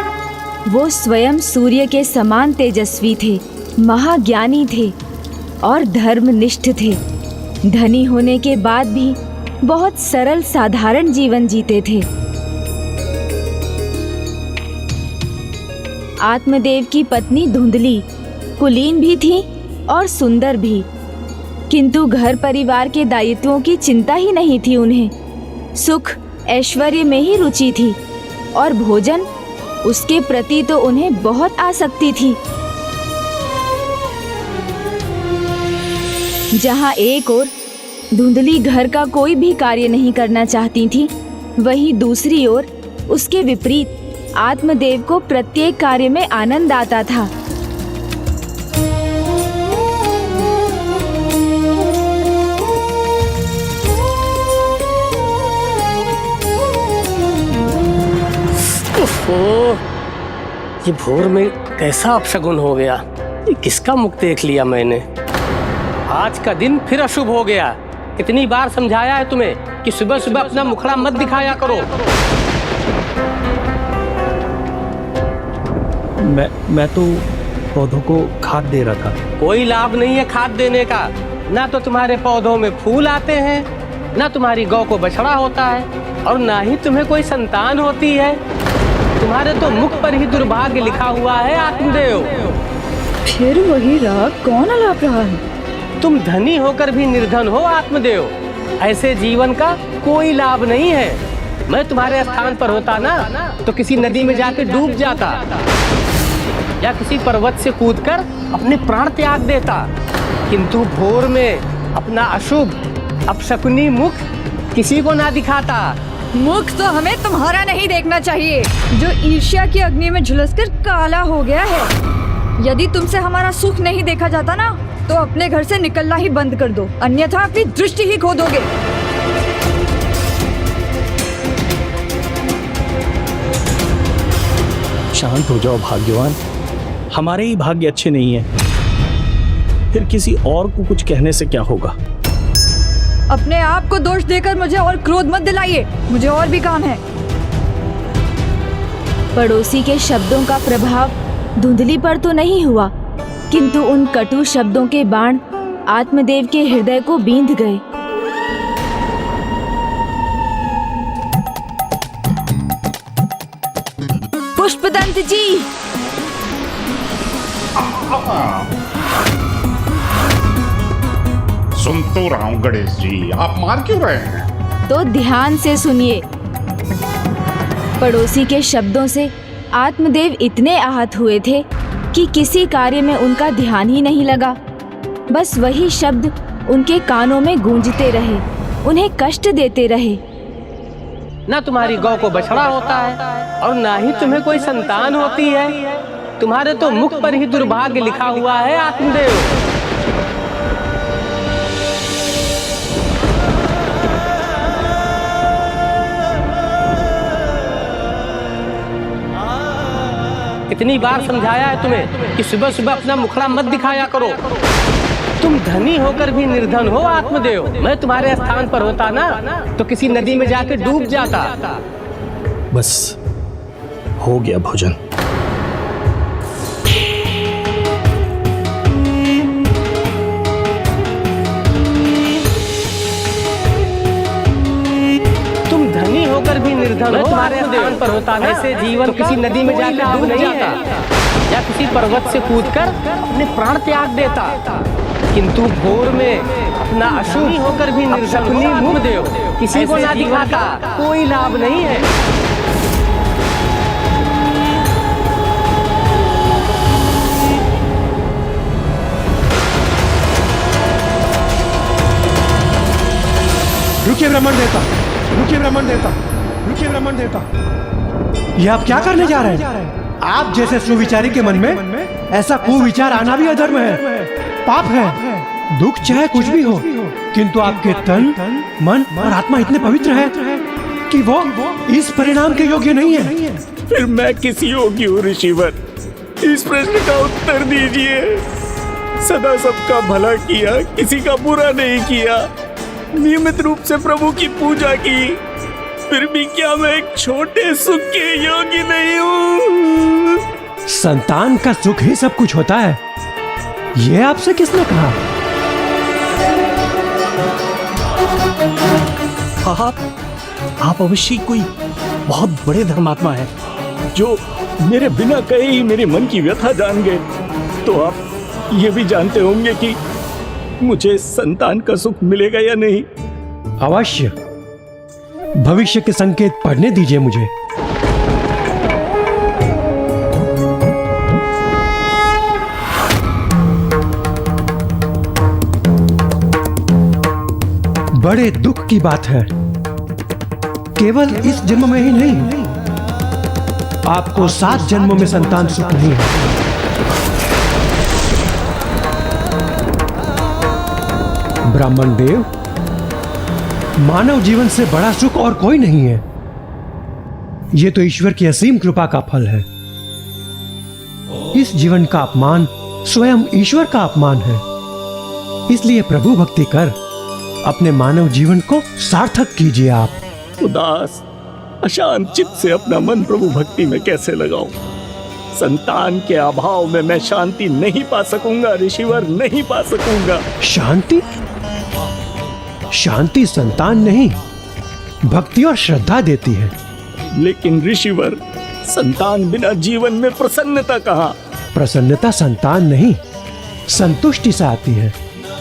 वो स्वयं सूर्य के समान तेजस्वी थे, महाज्ञानी थे और धर्मनिष्ठ थे। धनी होने के बाद भी बहुत सरल साधारण जीवन जीते थे। आत्मदेव की पत्नी धुंधली कुलीन भी थी और सुंदर भी, किंतु घर परिवार के दायित्वों की चिंता ही नहीं थी उन्हें। सुख ऐश्वर्य में ही रुचि थी और भोजन, उसके प्रति तो उन्हें बहुत आसक्ति थी। जहाँ एक ओर धुंधली घर का कोई भी कार्य नहीं करना चाहती थी, वहीं दूसरी ओर उसके विपरीत आत्मदेव को प्रत्येक कार्य में आनंद आता था। ओह, ये भोर में कैसा अपशगुन हो गया। ये किसका मुख देख लिया मैंने। आज का दिन फिर अशुभ हो गया। कितनी बार समझाया है तुम्हें कि सुबह सुबह अपना मुखड़ा मत दिखाया करो। मैं तो पौधों को खाद दे रहा था। कोई लाभ नहीं है खाद देने का। ना तो तुम्हारे पौधों में फूल आते हैं, ना तुम्हारी गौ को बछड़ा होता है, और ना ही तुम्हें कोई संतान होती है। तुम्हारे तो मुख पर ही दुर्भाग्य लिखा हुआ है आत्मदेव। फिर वही राग कौन आलाप रहा है? तुम धनी होकर भी निर्धन हो आत्मदेव। ऐसे जीवन का कोई लाभ नहीं है। मैं तुम्हारे स्थान पर होता ना तो किसी नदी में जाकर डूब जाता, या किसी पर्वत से कूदकर अपने प्राण त्याग देता। किंतु भोर में अपना अशुभ अपशकुनी मुख किसी को ना दिखाता। मुख तो हमें तुम्हारा नहीं देखना चाहिए, जो ईर्ष्या की अग्नि में झुलसकर काला हो गया है। यदि तुमसे हमारा सुख नहीं देखा जाता ना, तो अपने घर से निकलना ही बंद कर दो, अन्यथा अपनी दृष्टि ही खो दोगे। शांत हो जाओ भाग्यवान। हमारे ही भाग्य अच्छे नहीं है, फिर किसी और को कुछ कहने से क्या होगा। अपने आप को दोष देकर मुझे और क्रोध मत दिलाइए, मुझे और भी काम है। पड़ोसी के शब्दों का प्रभाव धुंधली पर तो नहीं हुआ, किंतु उन कटु शब्दों के बाण आत्मदेव के हृदय को बींध गए। पुष्पदंत जी! सुन तो रहा हूँ गणेश जी, आप मार क्यों रहे हैं? तो ध्यान से सुनिए। पड़ोसी के शब्दों से आत्मदेव इतने आहत हुए थे कि किसी कार्य में उनका ध्यान ही नहीं लगा। बस वही शब्द उनके कानों में गूंजते रहे, उन्हें कष्ट देते रहे। ना तुम्हारी गौ को बछड़ा होता है, और ना ही तुम्हें कोई संतान होती है। तुम्हारे तो मुख पर ही दुर्भाग्य लिखा हुआ है आत्मदेव। कितनी बार समझाया है तुम्हें कि सुबह सुबह अपना मुखड़ा मत दिखाया करो। तुम धनी होकर भी निर्धन हो आत्मदेव। मैं तुम्हारे स्थान पर होता ना तो किसी नदी में जाकर डूब जाता। बस हो गया भोजन। तुम धनी होकर भी निर्धन धन तुम्हारे स्थान पर होता ना, ऐसे जीवन तो किसी नदी में जाकर डूब नहीं जाता या किसी पर्वत से कूदकर अपने प्राण त्याग देता, किंतु भोर में अपना अशुभ होकर भी निर्शकुनी मुक्तदेव किसी को ना दिखाता, कोई लाभ नहीं है। रुकिए ब्राह्मण देवता, रुकिए ब्राह्मण देवता, रुकिए ब्राह्मण देवता, ये आप क्या करने जा रहे हैं? आप जैसे सुविचारी के मन में ऐसा कुविचार आना भी अधर्म है, पाप है। दुख चाहे कुछ भी हो, किंतु आपके तन, मन और आत्मा इतने पवित्र है कि वो इस परिणाम के योग्य नहीं है। फिर मैं किस योग्य हूँ ऋषिवर? इस प्रश्न का उत्तर दीजिए। सदा सबका भला किया, किसी का बुरा नहीं किया, नियमित रूप से प्रभु की पूजा की, फिर भी क्या मैं एक छोटे सुख के योग्य नहीं हूँ? संतान का सुख ही सब कुछ होता है, ये आपसे किसने कहा? आप अवश्य कोई बहुत बड़े धर्मात्मा हैं, जो मेरे बिना कहे ही मेरे मन की व्यथा जान गए। तो आप ये भी जानते होंगे कि मुझे संतान का सुख मिलेगा या नहीं? अवश्य, भविष्य के संकेत पढ़ने दीजिए मुझे। बड़े दुख की बात है, केवल इस जन्म में ही नहीं, आपको 7 जन्मों में संतान सुख नहीं है। ब्राह्मण देव, मानव जीवन से बड़ा सुख और कोई नहीं है। यह तो ईश्वर की असीम कृपा का फल है। इस जीवन का अपमान स्वयं ईश्वर का अपमान है। इसलिए प्रभु भक्ति कर अपने मानव जीवन को सार्थक कीजिए। आप उदास अशांत चित्त से अपना मन प्रभु भक्ति में कैसे लगाऊं? संतान के अभाव में मैं शांति नहीं पा सकूंगा ऋषिवर, नहीं पा सकूंगा। शांति? शांति संतान नहीं, भक्ति और श्रद्धा देती है। लेकिन ऋषिवर, संतान बिना जीवन में प्रसन्नता कहाँ? प्रसन्नता संतान नहीं, संतुष्टि से आती है।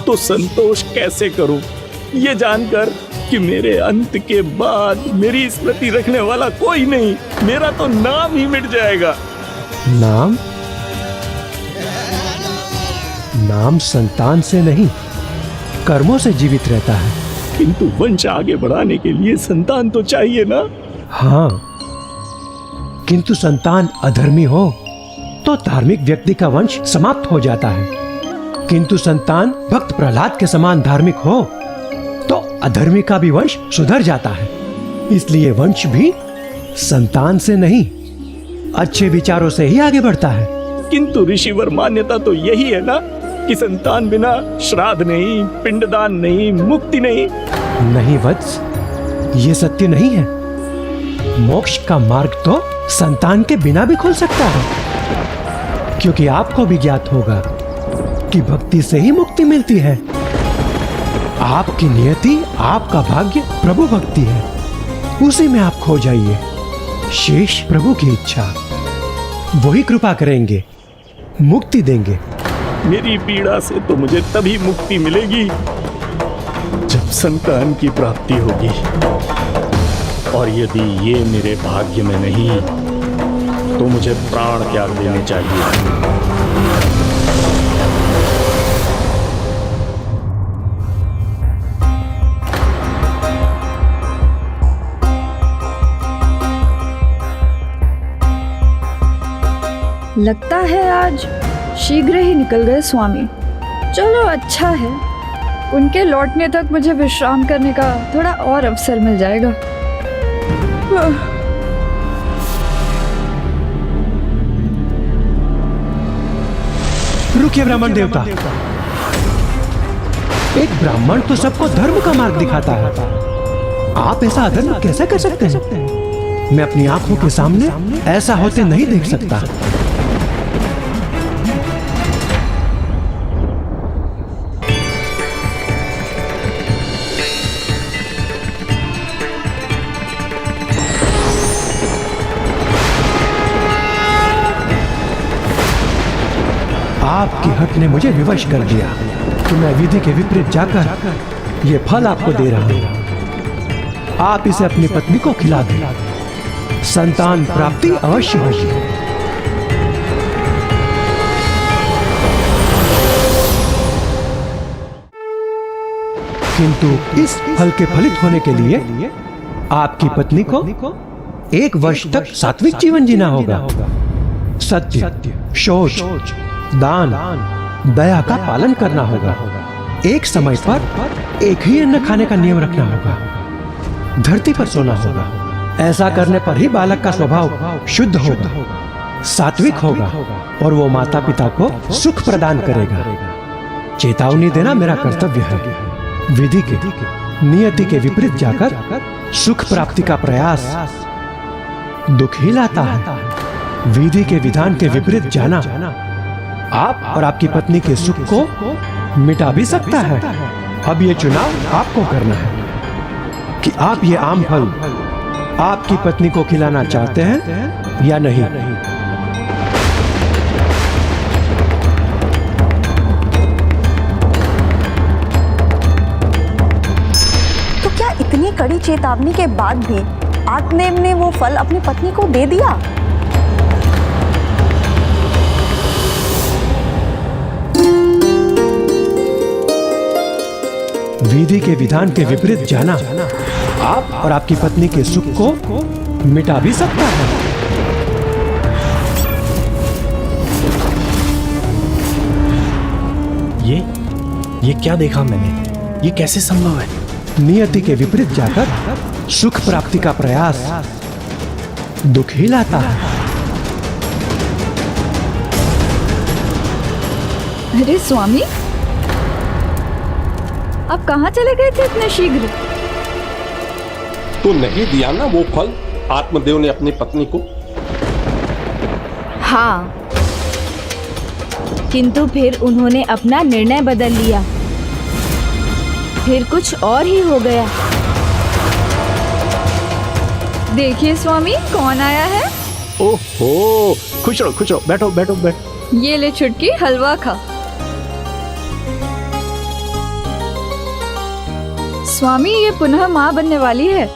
तो संतोष कैसे करूं, ये जानकर कि मेरे अंत के बाद मेरी स्मृति रखने वाला कोई नहीं, मेरा तो नाम ही मिट जाएगा। नाम? नाम संतान से नहीं, कर्मों से जीवित रहता है। किंतु वंश आगे बढ़ाने के लिए संतान तो चाहिए ना? हाँ, किंतु संतान अधर्मी हो तो धार्मिक व्यक्ति का वंश समाप्त हो जाता है, किंतु संतान भक्त प्रहलाद के समान धार्मिक हो तो अधर्मी का भी वंश सुधर जाता है। इसलिए वंश भी संतान से नहीं, अच्छे विचारों से ही आगे बढ़ता है। किंतु ऋषिवर, मान्यता तो यही है ना कि संतान बिना श्राद्ध नहीं, पिंडदान नहीं, मुक्ति नहीं। नहीं वत्स, ये सत्य नहीं है। मोक्ष का मार्ग तो संतान के बिना भी खुल सकता है, क्योंकि आपको भी ज्ञात होगा कि भक्ति से ही मुक्ति मिलती है। आपकी नियति, आपका भाग्य प्रभु भक्ति है, उसी में आप खो जाइए। शेष प्रभु की इच्छा, वही कृपा करेंगे, मुक्ति देंगे। मेरी पीड़ा से तो मुझे तभी मुक्ति मिलेगी जब संतान की प्राप्ति होगी, और यदि ये मेरे भाग्य में नहीं तो मुझे प्राण त्याग देने चाहिए। लगता है आज शीघ्र ही निकल गए स्वामी। चलो अच्छा है, उनके लौटने तक मुझे विश्राम करने का थोड़ा और अवसर मिल जाएगा। रुकिए ब्राह्मण देवता, एक ब्राह्मण तो सबको धर्म का मार्ग दिखाता है, आप ऐसा अधर्म कैसे कर सकते हैं? मैं अपनी आंखों के सामने ऐसा होते नहीं देख सकता। आपके हट ने मुझे विवश कर दिया कि मैं विधि के विपरीत जाकर ये फल आपको दे रहा हूं। आप इसे अपनी पत्नी को खिला दें, संतान प्राप्ति अवश्य होगी। किंतु इस फल के फलित होने के लिए आपकी पत्नी को 1 वर्ष तक सात्विक जीवन जीना होगा। सत्य, शौच, दान, दया का पालन करना होगा। एक समय पर एक ही अन्न खाने का नियम रखना होगा। धरती पर सोना होगा। ऐसा करने पर ही बालक का स्वभाव शुद्ध होगा, सात्विक होगा और वो माता पिता को सुख प्रदान करेगा। चेतावनी देना मेरा कर्तव्य है। विधि के, नियति के विपरीत जाकर सुख प्राप्ति का प्रयास दुख ही लाता है। विधि के विधान के विपरीत जाना आप और आपकी पत्नी के सुख को मिटा भी सकता है। अब ये चुनाव आपको करना है कि आप ये आम फल आपकी पत्नी को खिलाना चाहते हैं या नहीं। तो क्या इतनी कड़ी चेतावनी के बाद भी आत्मदेव ने वो फल अपनी पत्नी को दे दिया? विधि के विधान के विपरीत जाना आप और आपकी पत्नी के सुख को मिटा भी सकता है। ये क्या देखा मैंने? ये कैसे संभव है? नियति के विपरीत जाकर सुख प्राप्ति का प्रयास दुख ही लाता है। अरे स्वामी, आप कहाँ चले गए थे इतने शीघ्र? तो नहीं दिया ना वो फल आत्मदेव ने अपनी पत्नी को? हाँ, किंतु फिर उन्होंने अपना निर्णय बदल लिया। फिर कुछ और ही हो गया। देखिए स्वामी, कौन आया है? ओहो, खुश रहो, बैठो बैठो बैठो। ये ले छुटकी, हलवा खा। स्वामी, ये पुनः माँ बनने वाली है।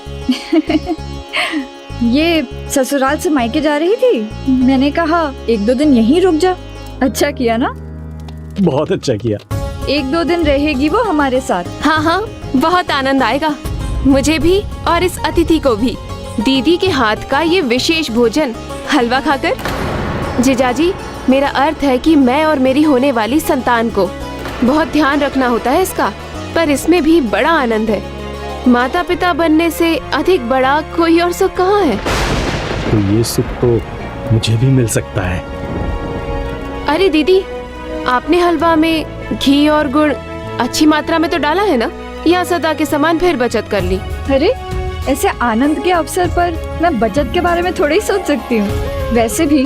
ये ससुराल से मायके जा रही थी। मैंने कहा 1-2 दिन यहीं रुक जा। अच्छा किया ना? बहुत अच्छा किया। 1-2 दिन रहेगी वो हमारे साथ। हाँ हाँ, बहुत आनंद आएगा मुझे भी और इस अतिथि को भी। दीदी के हाथ का ये विशेष भोजन हलवा खाकर। जीजाजी, मेरा अर्थ है कि मैं और मेरी होने वाली संतान को बहुत ध्यान रखना होता है इसका, पर इसमें भी बड़ा आनंद है। माता पिता बनने से अधिक बड़ा कोई और सुख कहाँ है? तो ये सुख तो मुझे भी मिल सकता है। अरे दीदी, आपने हलवा में घी और गुड़ अच्छी मात्रा में तो डाला है ना, या सदा के समान फिर बचत कर ली? अरे, ऐसे आनंद के अवसर पर मैं बचत के बारे में थोड़ी ही सोच सकती हूँ। वैसे भी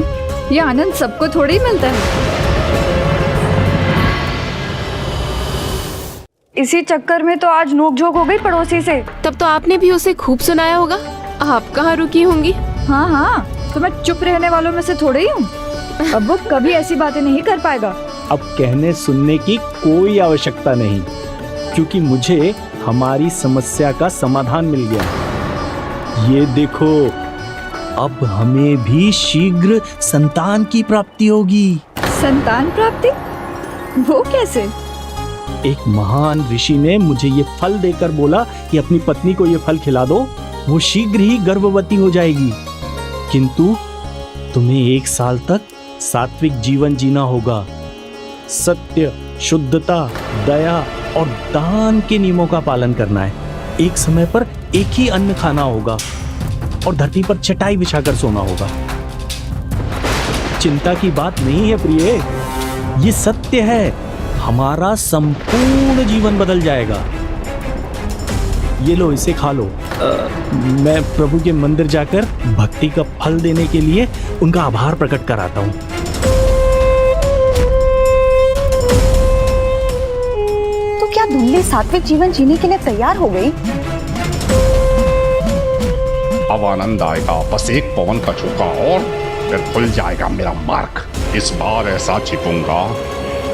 ये आनंद सबको थोड़ी ही मिलता है। इसी चक्कर में तो आज नोकझोंक हो गई पड़ोसी से। तब तो आपने भी उसे खूब सुनाया होगा। आप कहाँ रुकी होंगी? हाँ हाँ, तो मैं चुप रहने वालों में से थोड़े ही हूँ। अब वो कभी ऐसी बातें नहीं कर पाएगा। अब कहने सुनने की कोई आवश्यकता नहीं, क्योंकि मुझे हमारी समस्या का समाधान मिल गया। ये देखो, अब हमें भी शीघ्र संतान की प्राप्ति होगी। संतान प्राप्ति? वो कैसे? एक महान ऋषि ने मुझे ये फल देकर बोला कि अपनी पत्नी को ये फल खिला दो, वो शीघ्र ही गर्भवती हो जाएगी। किंतु तुम्हें 1 साल तक सात्विक जीवन जीना होगा। सत्य, शुद्धता, दया और दान के नियमों का पालन करना है। एक समय पर एक ही अन्न खाना होगा और धरती पर चटाई बिछाकर सोना होगा। चिंता की बात नहीं है प्रिय, ये सत्य है। हमारा संपूर्ण जीवन बदल जाएगा। ये लो, इसे खा लो। मैं प्रभु के मंदिर जाकर भक्ति का फल देने के लिए उनका आभार प्रकट कराता हूँ। तो क्या धुल्ली सात्विक जीवन जीने के लिए तैयार हो गई? अब आनंद आएगा। बस एक पवन का झोंका और फिर खुल जाएगा मेरा मार्ग। इस बार ऐसा छिपूंगा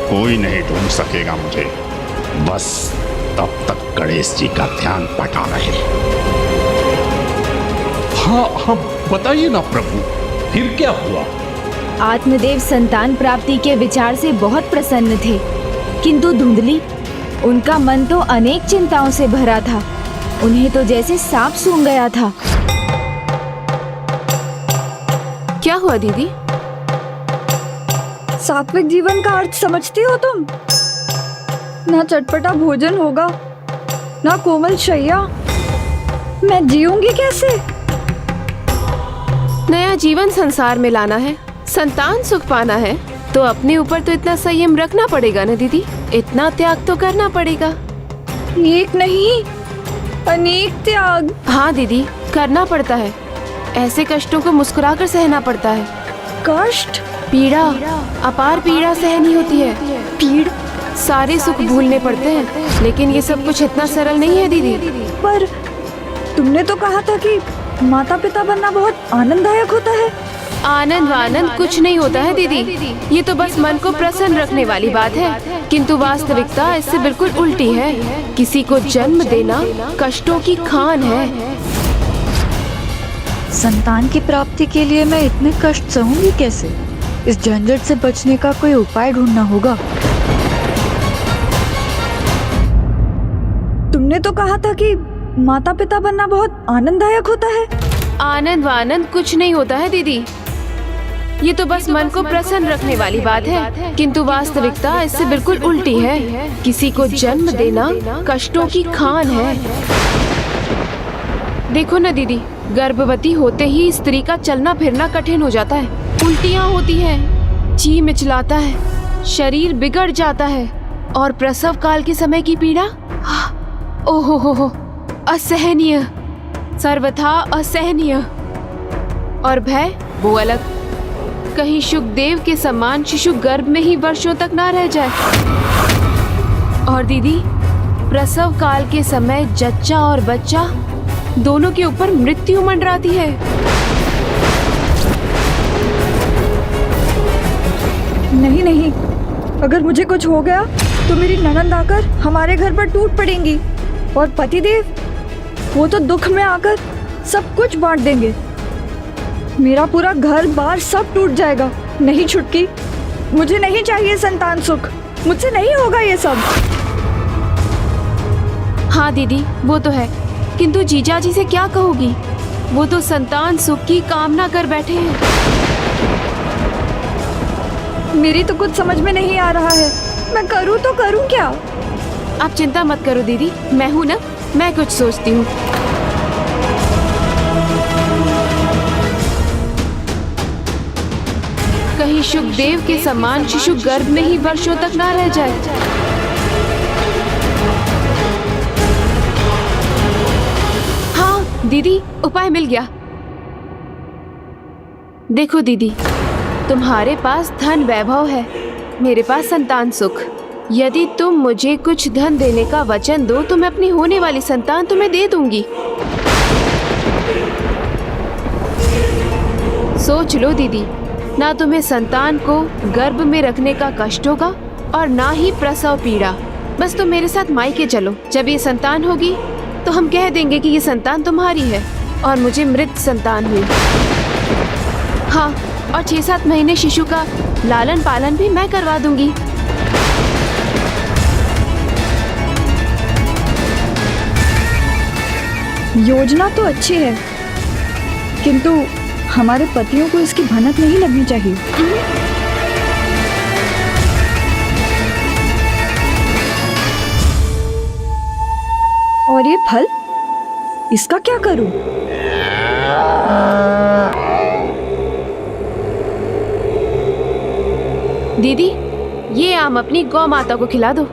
कोई नहीं ढूंढ सकेगा मुझे। बस तब तक गणेश जी का ध्यान बटा रहे। हाँ हाँ बताइए ना प्रभु, फिर क्या हुआ? आत्मदेव संतान प्राप्ति के विचार से बहुत प्रसन्न थे, किंतु धुंधली, उनका मन तो अनेक चिंताओं से भरा था। उन्हें तो जैसे सांप सूंघ गया था। क्या हुआ दीदी? सात्विक जीवन का अर्थ समझती हो तुम? ना चटपटा भोजन होगा, ना कोमल शैया। मैं जीऊंगी कैसे? नया जीवन संसार में लाना है, संतान सुख पाना है, तो अपने ऊपर तो इतना संयम रखना पड़ेगा ना दीदी। इतना त्याग तो करना पड़ेगा। एक नहीं, अनेक त्याग। हाँ दीदी, करना पड़ता है। ऐसे कष्टों को मुस्कुराकर सहना पड़ता है। कष्ट, पीड़ा, अपार पीड़ा सहनी होती है। पीड़, सारे सुख भूलने पड़ते हैं, लेकिन ये सब कुछ इतना सरल नहीं है दीदी। पर तुमने तो कहा था कि माता पिता बनना बहुत आनंददायक होता है। आनंद वानंद कुछ नहीं होता है दीदी, ये तो बस मन को प्रसन्न रखने वाली बात है। किंतु वास्तविकता इससे बिल्कुल उल्टी है। किसी को जन्म देना कष्टों की खान है। संतान की प्राप्ति के लिए मैं इतने कष्ट सहूंगी कैसे? इस झंझट से बचने का कोई उपाय ढूंढना होगा। तुमने तो कहा था कि माता पिता बनना बहुत आनंददायक होता है। आनंद वानंद कुछ नहीं होता है दीदी, ये तो बस मन को प्रसन्न रखने वाली बात है। किंतु वास्तविकता इससे बिल्कुल उल्टी है। किसी को जन्म देना कष्टों की खान है। देखो ना दीदी, गर्भवती होते ही स्त्री का चलना फिरना कठिन हो जाता है। उल्टियाँ होती हैं, जी मिचलाता है, शरीर बिगड़ जाता है। और प्रसव काल के समय की पीड़ा, ओहो हो, असहनीय, सर्वथा असहनीय। और भय, वो अलग। कहीं शुकदेव के समान शिशु गर्भ में ही वर्षों तक ना रह जाए। और दीदी, प्रसव काल के समय जच्चा और बच्चा दोनों के ऊपर मृत्यु मंडराती है। नहीं नहीं, अगर मुझे कुछ हो गया तो मेरी ननंद आकर हमारे घर पर टूट पड़ेंगी, और पतिदेव, वो तो दुख में आकर सब कुछ बांट देंगे। मेरा पूरा घर बार सब टूट जाएगा। नहीं छुटकी, मुझे नहीं चाहिए संतान सुख, मुझसे नहीं होगा ये सब। हाँ दीदी, वो तो है, किंतु जीजा जी से क्या कहोगी? वो तो संतान सुख की कामना कर बैठे हैं। मेरी तो कुछ समझ में नहीं आ रहा है, मैं करूँ तो करूँ क्या? आप चिंता मत करो दीदी, मैं हूँ ना, मैं कुछ सोचती हूँ। कहीं शुकदेव के समान शिशु गर्भ में ही वर्षों तक ना रह जाए। हाँ दीदी, उपाय मिल गया। देखो दीदी, तुम्हारे पास धन वैभव है, मेरे पास संतान सुख। यदि तुम मुझे कुछ धन देने का वचन दो तो मैं अपनी होने वाली संतान तुम्हें दे दूंगी। सोच लो दीदी, ना तुम्हें संतान को गर्भ में रखने का कष्ट होगा और ना ही प्रसव पीड़ा। बस तुम मेरे साथ मायके चलो। जब ये संतान होगी तो हम कह देंगे कि ये संतान तुम्हारी है और मुझे मृत संतान हुई। हाँ, और 6-7 महीने शिशु का लालन पालन भी मैं करवा दूंगी। योजना तो अच्छी है, किंतु हमारे पतियों को इसकी भनक नहीं लगनी चाहिए। और ये फल, इसका क्या करूं? दीदी, ये आम अपनी गौ माता को खिला दो।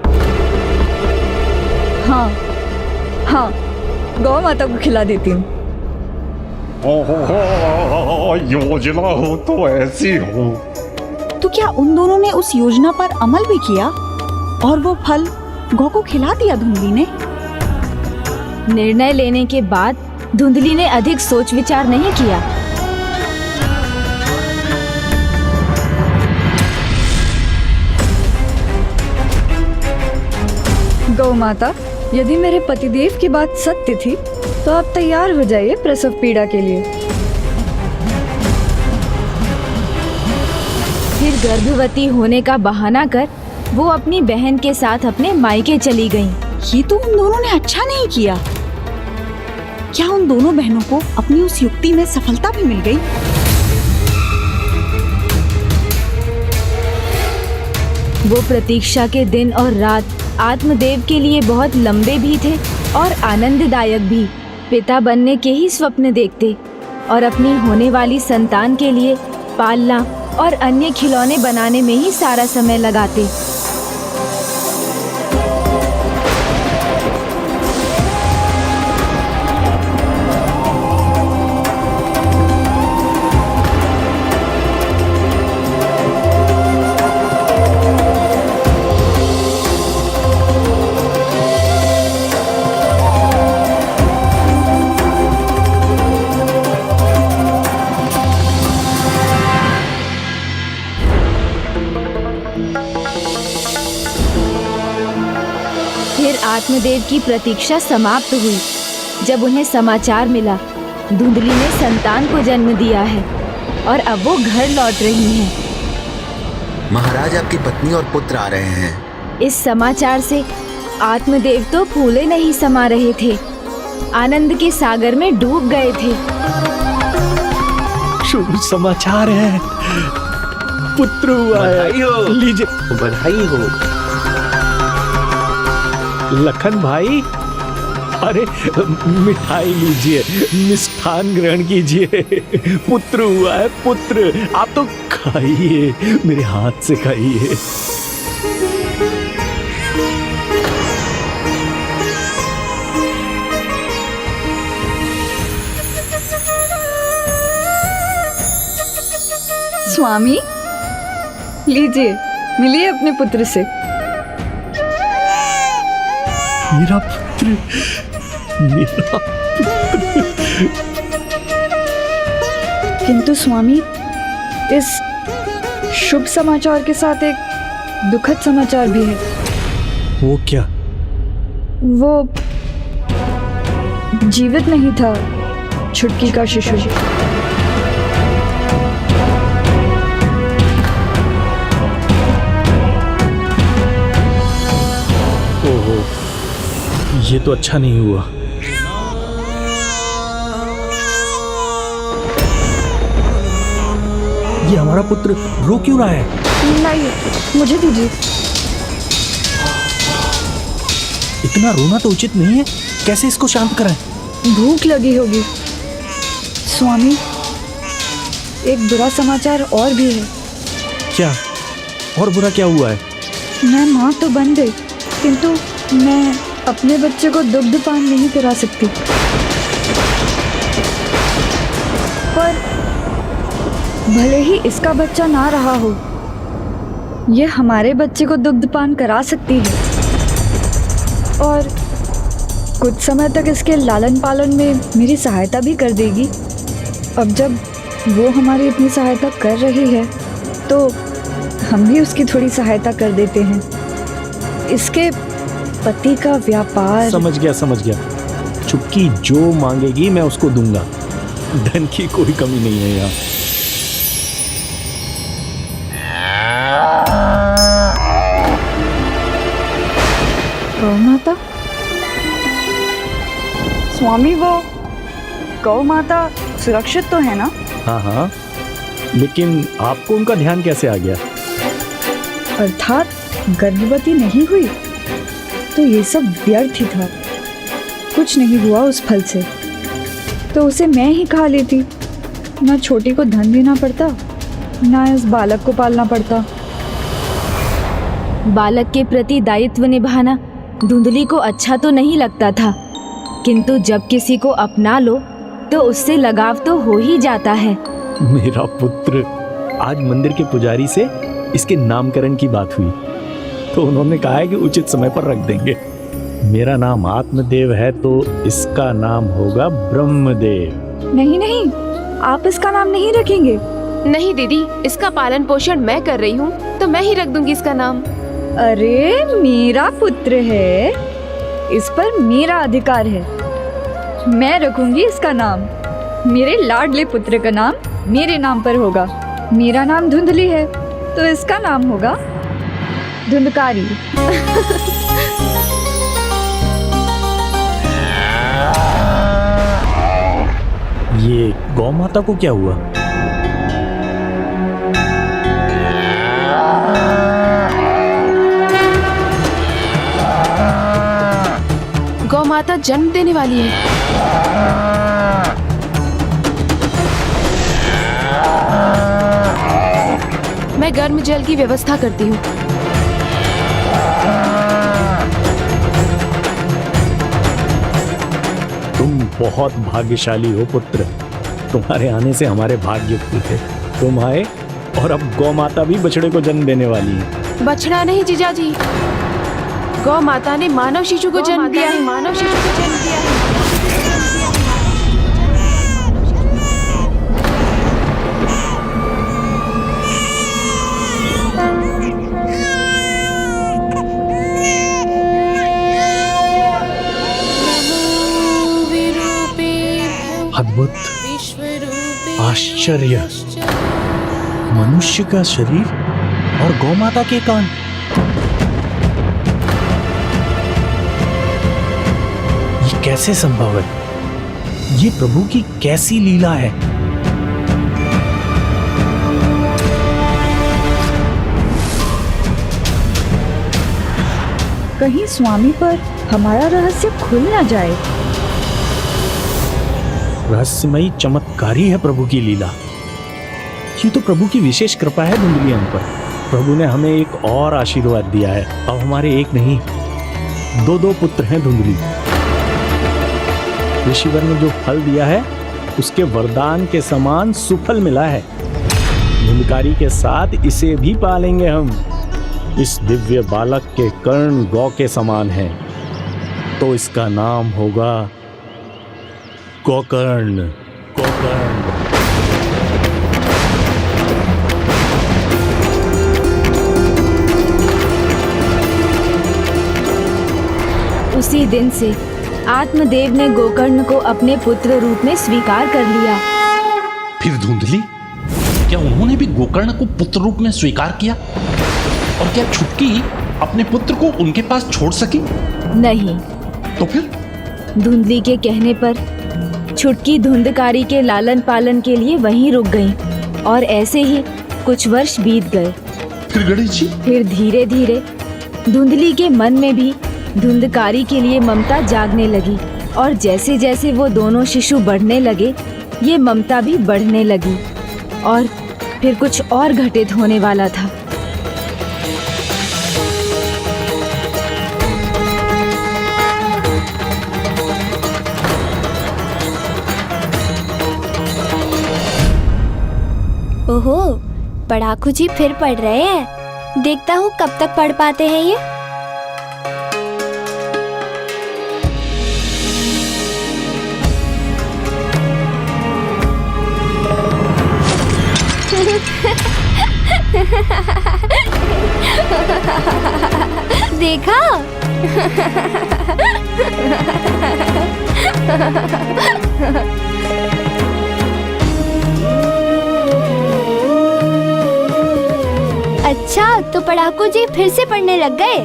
हाँ हाँ, गौ माता को खिला देती हूँ। योजना हो तो ऐसी हो। तो क्या उन दोनों ने उस योजना पर अमल भी किया और वो फल गौ को खिला दिया धुंधली ने? निर्णय लेने के बाद धुंधली ने अधिक सोच विचार नहीं किया। गौ माता, यदि मेरे पतिदेव की बात सत्य थी तो आप तैयार हो जाइए प्रसव पीड़ा के लिए। फिर गर्भवती होने का बहाना कर वो अपनी बहन के साथ अपने मायके चली गईं। ये तो उन दोनों ने अच्छा नहीं किया। क्या उन दोनों बहनों को अपनी उस युक्ति में सफलता भी मिल गई? वो प्रतीक्षा के दिन और रात आत्मदेव के लिए बहुत लंबे भी थे और आनंददायक भी। पिता बनने के ही स्वप्न देखते और अपनी होने वाली संतान के लिए पालना और अन्य खिलौने बनाने में ही सारा समय लगाते। आत्मदेव की प्रतीक्षा समाप्त हुई जब उन्हें समाचार मिला धुंधली ने संतान को जन्म दिया है और अब वो घर लौट रही हैं। महाराज, आपकी पत्नी और पुत्र आ रहे हैं। इस समाचार से आत्मदेव तो फूले नहीं समा रहे थे, आनंद के सागर में डूब गए थे। शुभ समाचार है, पुत्र हुआ है। बधाई हो। लीजिए, बधाई हो। लखन भाई, अरे मिठाई लीजिए, मिष्ठान ग्रहण कीजिए। पुत्र हुआ है, पुत्र। आप तो खाइए, मेरे हाथ से खाइए। स्वामी, लीजिए, मिलिए अपने पुत्र से। मेरा पुत्र, मेरा पुत्र। किंतु स्वामी, इस शुभ समाचार के साथ एक दुखद समाचार भी है। वो क्या? वो जीवित नहीं था, छुटकी का शिशु। ओहो, ये तो अच्छा नहीं हुआ। ये हमारा पुत्र रो क्यों रहा है? नहीं, मुझे दीजिए। इतना रोना तो उचित नहीं है, कैसे इसको शांत कराएं? भूख लगी होगी। स्वामी, एक बुरा समाचार और भी है। क्या? और बुरा क्या हुआ है? मैं माँ तो बन गई, किंतु मैं अपने बच्चे को दुग्धपान नहीं करा सकती। पर भले ही इसका बच्चा ना रहा हो, ये हमारे बच्चे को दुग्धपान करा सकती है और कुछ समय तक इसके लालन पालन में मेरी सहायता भी कर देगी। अब जब वो हमारी इतनी सहायता कर रही है तो हम भी उसकी थोड़ी सहायता कर देते हैं। इसके पति का व्यापार। समझ गया। चुटकी जो मांगेगी मैं उसको दूंगा, धन की कोई कमी नहीं है यहाँ। गौ माता? स्वामी, वो गौ माता सुरक्षित तो है ना? हाँ, लेकिन आपको उनका ध्यान कैसे आ गया? अर्थात गर्भवती नहीं हुई तो ये सब व्यर्थ ही था। कुछ नहीं हुआ उस फल से, तो उसे मैं ही खा लेती। ना छोटी को धन देना पड़ता, ना इस बालक को पालना पड़ता। बालक के प्रति दायित्व निभाना धुंधली को अच्छा तो नहीं लगता था, किंतु जब किसी को अपना लो तो उससे लगाव तो हो ही जाता है। मेरा पुत्र, आज मंदिर के पुजारी से इसके नामकरण की बात हुई तो उन्होंने कहा है कि उचित समय पर रख देंगे। मेरा नाम आत्मदेव है तो इसका नाम होगा ब्रह्मदेव। नहीं, आप इसका नाम नहीं रखेंगे। नहीं दीदी, इसका पालन पोषण मैं कर रही हूँ तो मैं ही रख दूंगी इसका नाम। अरे मेरा पुत्र है, इस पर मेरा अधिकार है। मैं रखूंगी इसका नाम। मेरे लाडले पुत्र का नाम मेरे नाम पर होगा। मेरा नाम धुंधली है तो इसका नाम होगा धुंधकारी। ये गौ माता को क्या हुआ? गौ माता जन्म देने वाली है। मैं गर्म जल की व्यवस्था करती हूँ। तुम बहुत भाग्यशाली हो पुत्र। तुम्हारे आने से हमारे भाग्य खुले। तुम आए और अब गौ माता भी बछड़े को जन्म देने वाली है। बछड़ा नहीं जीजाजी, गौ माता ने मानव शिशु को जन्म दिया है। मानव शिशु को जन्म दिया है। अद्भुत, आश्चर्य, मनुष्य का शरीर और गौ माता के कान। ये कैसे संभव है? ये प्रभु की कैसी लीला है? कहीं स्वामी पर हमारा रहस्य खुल ना जाए। रहस्यमयी चमत्कारी है प्रभु की लीला। ये तो प्रभु की विशेष कृपा है धुंधली हम पर। प्रभु ने हमें एक और आशीर्वाद दिया है। अब हमारे एक नहीं, दो पुत्र हैं धुंधली। ऋषिवर ने जो फल दिया है उसके वरदान के समान सुफल मिला है। धुंधकारी के साथ इसे भी पालेंगे हम। इस दिव्य बालक के कर्ण गौ के समान हैं, तो इसका नाम होगा गोकर्ण। गोकर्ण। उसी दिन से आत्मदेव ने गोकर्ण को अपने पुत्र रूप में स्वीकार कर लिया। फिर धुंधली, क्या उन्होंने भी गोकर्ण को पुत्र रूप में स्वीकार किया? और क्या छुटकी अपने पुत्र को उनके पास छोड़ सकी? नहीं। तो फिर धुंधली के कहने पर छुटकी धुंधकारी के लालन पालन के लिए वहीं रुक गई और ऐसे ही कुछ वर्ष बीत गए। फिर गणेश जी? फिर धीरे धीरे धुंधली के मन में भी धुंधकारी के लिए ममता जागने लगी और जैसे जैसे वो दोनों शिशु बढ़ने लगे, ये ममता भी बढ़ने लगी और फिर कुछ और घटित होने वाला था। ओहो, पढ़ाकू जी फिर पढ़ रहे हैं। देखता हूँ कब तक पढ़ पाते हैं ये। देखा? अच्छा, तो पढ़ाकू जी फिर से पढ़ने लग गए।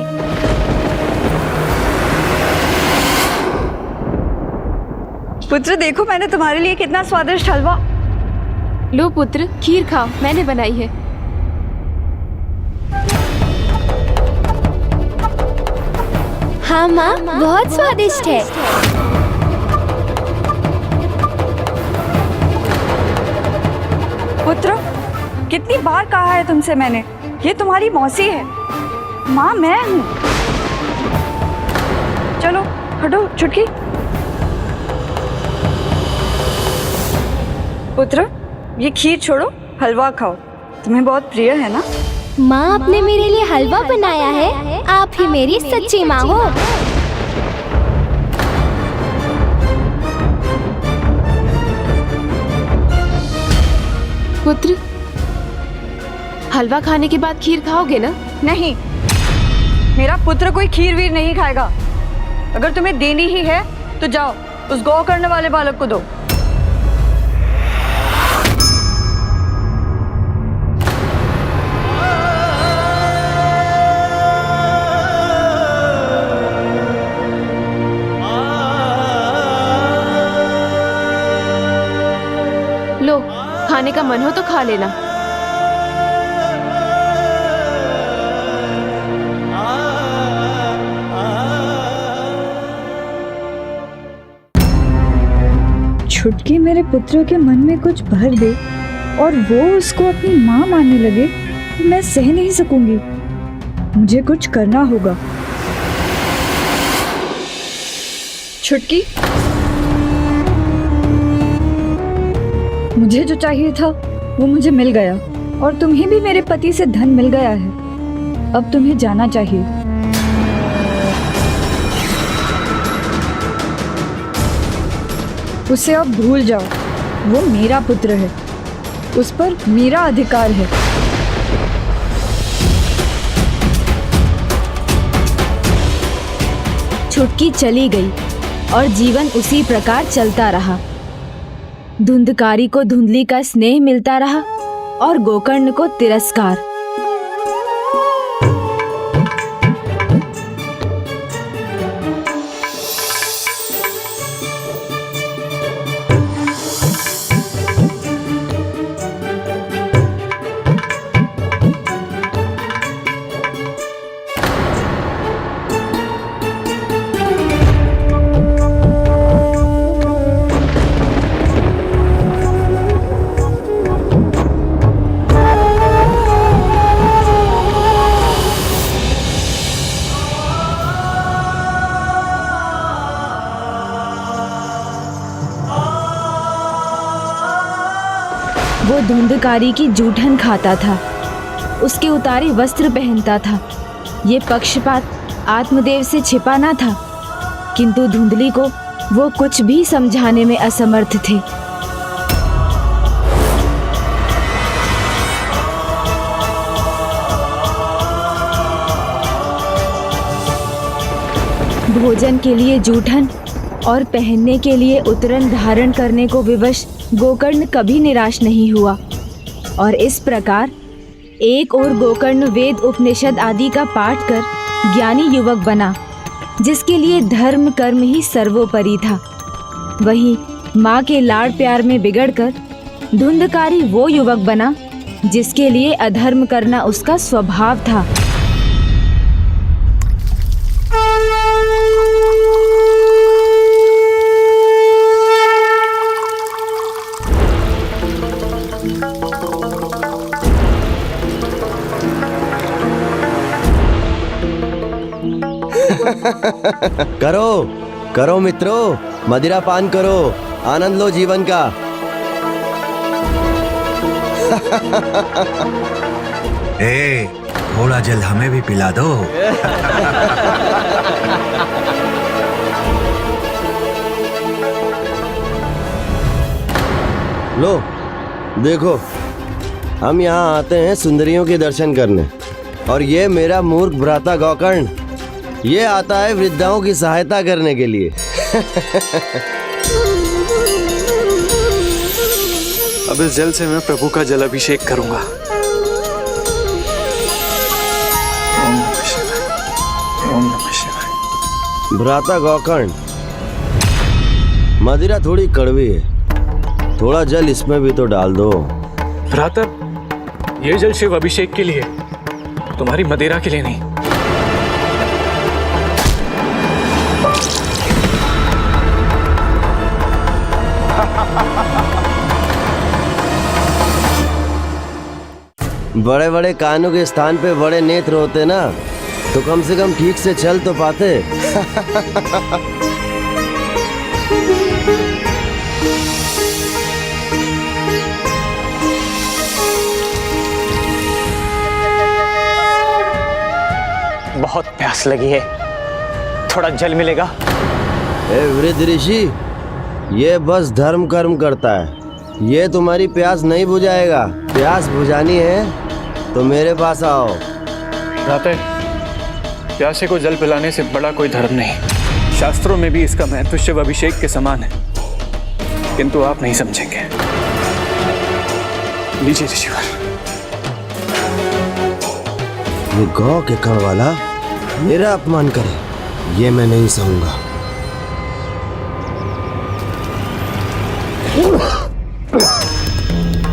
पुत्र देखो, मैंने तुम्हारे लिए कितना स्वादिष्ट हलवा। लो पुत्र, खीर खाओ, मैंने बनाई है। हाँ माँ, बहुत स्वादिष्ट है। पुत्र, कितनी बार कहा है तुमसे मैंने, ये तुम्हारी मौसी है। माँ मैं हूँ। चलो हटो छुटकी। पुत्र, ये खीर छोड़ो, हलवा खाओ। तुम्हें बहुत प्रिय है ना? माँ आपने मेरे लिए हलवा बनाया है। आप ही मेरी सच्ची माँ हो। पुत्र, हलवा खाने के बाद खीर खाओगे ना? नहीं, मेरा पुत्र कोई खीर वीर नहीं खाएगा। अगर तुम्हें देनी ही है तो जाओ उस गोकर्ण वाले बालक को दो। लो, खाने का मन हो तो खा लेना। छुटकी मेरे पुत्र के मन में कुछ भर दे और वो उसको अपनी माँ मानने लगे तो मैं सह नहीं सकूंगी। मुझे कुछ करना होगा। छुटकी, मुझे जो चाहिए था वो मुझे मिल गया और तुम्हें भी मेरे पति से धन मिल गया है। अब तुम्हें जाना चाहिए। उसे अब भूल जाओ। वो मेरा पुत्र है, उस पर मेरा अधिकार है। छुटकी चली गई और जीवन उसी प्रकार चलता रहा। धुंधकारी को धुंधली का स्नेह मिलता रहा और गोकर्ण को तिरस्कार। वो धुंधकारी की जूठन खाता था, उसके उतारे वस्त्र पहनता था। ये पक्षपात आत्मदेव से छिपा ना था, किंतु धुंधली को वो कुछ भी समझाने में असमर्थ थे। भोजन के लिए जूठन और पहनने के लिए उतरन धारण करने को विवश गोकर्ण कभी निराश नहीं हुआ और इस प्रकार एक और गोकर्ण वेद उपनिषद आदि का पाठ कर ज्ञानी युवक बना, जिसके लिए धर्म कर्म ही सर्वोपरि था। वहीं माँ के लाड़ प्यार में बिगड़कर धुंधकारी वो युवक बना जिसके लिए अधर्म करना उसका स्वभाव था। करो करो मित्रों, मदिरा पान करो, आनंद लो जीवन का। ए, थोड़ा जल हमें भी पिला दो। लो देखो, हम यहाँ आते हैं सुंदरियों के दर्शन करने और ये मेरा मूर्ख भ्राता गोकर्ण, ये आता है वृद्धाओं की सहायता करने के लिए। अब इस जल से मैं प्रभु का जल अभिषेक करूंगा। ओम नमः शिवाय, ओम नमः शिवाय। भ्राता गोकर्ण, मदिरा थोड़ी कड़वी है, थोड़ा जल इसमें भी तो डाल दो। भ्राता, ये जल शिव अभिषेक के लिए, तुम्हारी मदिरा के लिए नहीं। बड़े बड़े कानों के स्थान पे बड़े नेत्र होते ना, तो कम से कम ठीक से चल तो पाते। बहुत प्यास लगी है, थोड़ा जल मिलेगा? ए वृद्ध ऋषि, ये बस धर्म कर्म करता है, ये तुम्हारी प्यास नहीं बुझाएगा। प्यास बुझानी है तो मेरे पास आओ। प्यासे को जल पिलाने से बड़ा कोई धर्म नहीं। शास्त्रों में भी इसका महत्व शिव अभिषेक के समान है, किंतु आप नहीं समझेंगे। लीजिए ऋषिवर। ये गौ के कण वाला मेरा अपमान करे, ये मैं नहीं सहूंगा।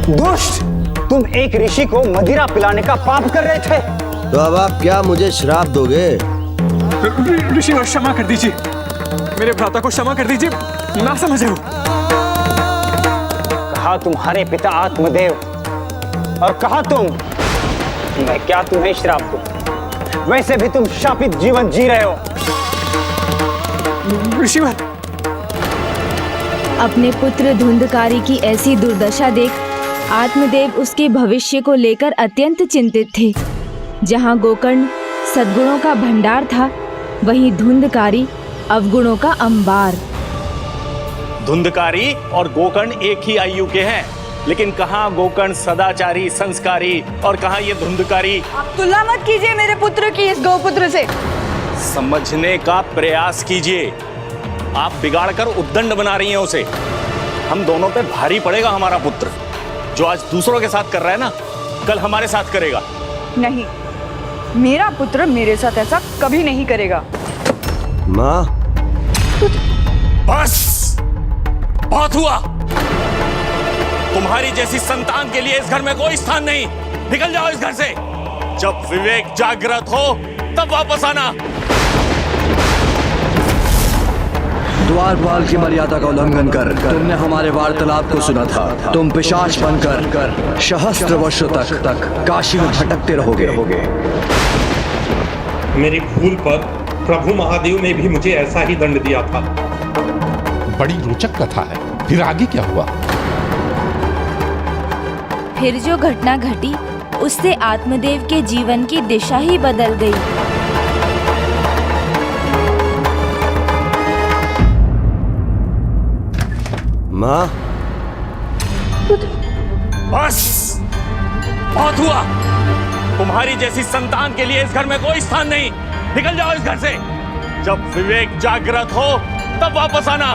दुष्ट, तुम एक ऋषि को मदिरा पिलाने का पाप कर रहे थे। तो अब आप क्या मुझे श्राप दोगे? ऋषिवर क्षमा कर दीजिए, मेरे भ्राता को क्षमा कर दीजिए, ना समझे हो। कहा तुम्हारे पिता आत्मदेव, और कहा तुम मैं क्या तुम्हें श्राप दूं? वैसे भी तुम शापित जीवन जी रहे हो। ऋषिवर, अपने पुत्र धुंधकारी की ऐसी दुर्दशा देख आत्मदेव उसके भविष्य को लेकर अत्यंत चिंतित थे। जहाँ गोकर्ण सद्गुणों का भंडार था, वहीं धुंधकारी अवगुणों का अंबार। धुंधकारी और गोकर्ण एक ही आयु के हैं, लेकिन कहाँ गोकर्ण सदाचारी संस्कारी और कहाँ ये धुंधकारी। आप तुलना मत कीजिए मेरे पुत्र की इस गौपुत्र से। समझने का प्रयास कीजिए। आप बिगाड़ कर उद्दंड बना रही हैं उसे। हम दोनों पे भारी पड़ेगा हमारा पुत्र। जो आज दूसरों के साथ कर रहा है ना, कल हमारे साथ करेगा। नहीं, मेरा पुत्र मेरे साथ ऐसा कभी नहीं करेगा। माँ, बस बहुत हुआ। तुम्हारी जैसी संतान के लिए इस घर में कोई स्थान नहीं। निकल जाओ इस घर से। जब विवेक जागृत हो तब वापस आना। द्वारपाल की मर्यादा का उल्लंघन कर तुमने हमारे वार्तालाप को सुना था। तुम पिशाच बनकर सहस्त्र वर्षों तक काशी में भटकते रहोगे। मेरी भूल पर प्रभु महादेव ने भी मुझे ऐसा ही दंड दिया था। बड़ी रोचक कथा है। फिर आगे क्या हुआ? फिर जो घटना घटी उससे आत्मदेव के जीवन की दिशा ही बदल गई। माँ, बस बहुत हुआ। तुम्हारी जैसी संतान के लिए इस घर में कोई स्थान नहीं। निकल जाओ इस घर से। जब विवेक जागृत हो तब वापस आना।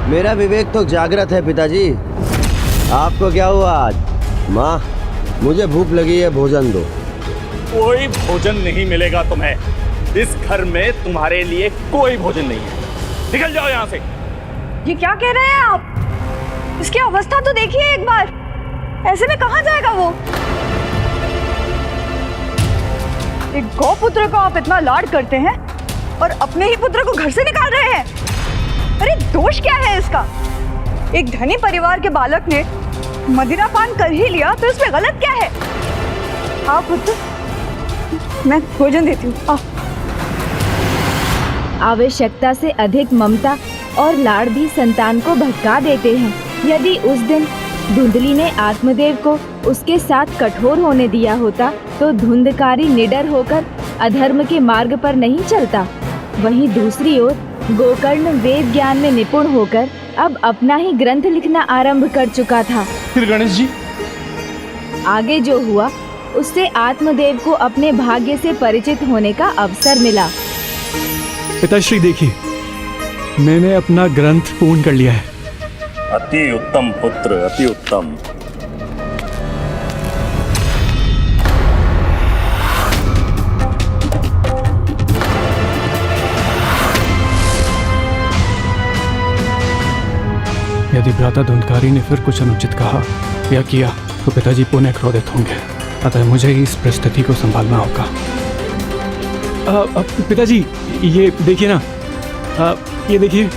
मेरा विवेक तो जागृत है पिताजी। आपको क्या हुआ आज? माँ, मुझे भूख लगी है, भोजन दो। कोई भोजन नहीं मिलेगा तुम्हें। इस घर में तुम्हारे लिए कोई भोजन नहीं है। निकल जाओ यहाँ से। ये क्या कह रहे हैं आप? इसकी अवस्था तो देखिए एक बार। ऐसे में कहाँ जाएगा वो? एक गौपुत्र को आप इतना लाड करते हैं और अपने ही पुत्र को घर से निकाल रहे हैं। अरे दोष क्या है इसका? एक धनी परिवार के बालक ने मदिरा पान कर ही लिया तो इसमें गलत क्या है? आओ पुत्र, मैं भोजन देती हूँ। आवश्यकता से अधिक ममता और लाड़ भी संतान को भटका देते हैं। यदि उस दिन धुंधली ने आत्मदेव को उसके साथ कठोर होने दिया होता तो धुंधकारी निडर होकर अधर्म के मार्ग पर नहीं चलता। वहीं दूसरी ओर गोकर्ण वेद ज्ञान में निपुण होकर अब अपना ही ग्रंथ लिखना आरंभ कर चुका था। फिर गणेश जी, आगे जो हुआ उससे आत्मदेव को अपने भाग्य से परिचित होने का अवसर मिला। पिताश्री देखिए, मैंने अपना ग्रंथ पूर्ण कर लिया है। अति उत्तम पुत्र, अति उत्तम। यदि भ्राता धुंधकारी ने फिर कुछ अनुचित कहा या किया तो पिताजी पुनः क्रोधित होंगे। अतः मुझे ही इस परिस्थिति को संभालना होगा। पिताजी ये देखिए ना, ये देखिए।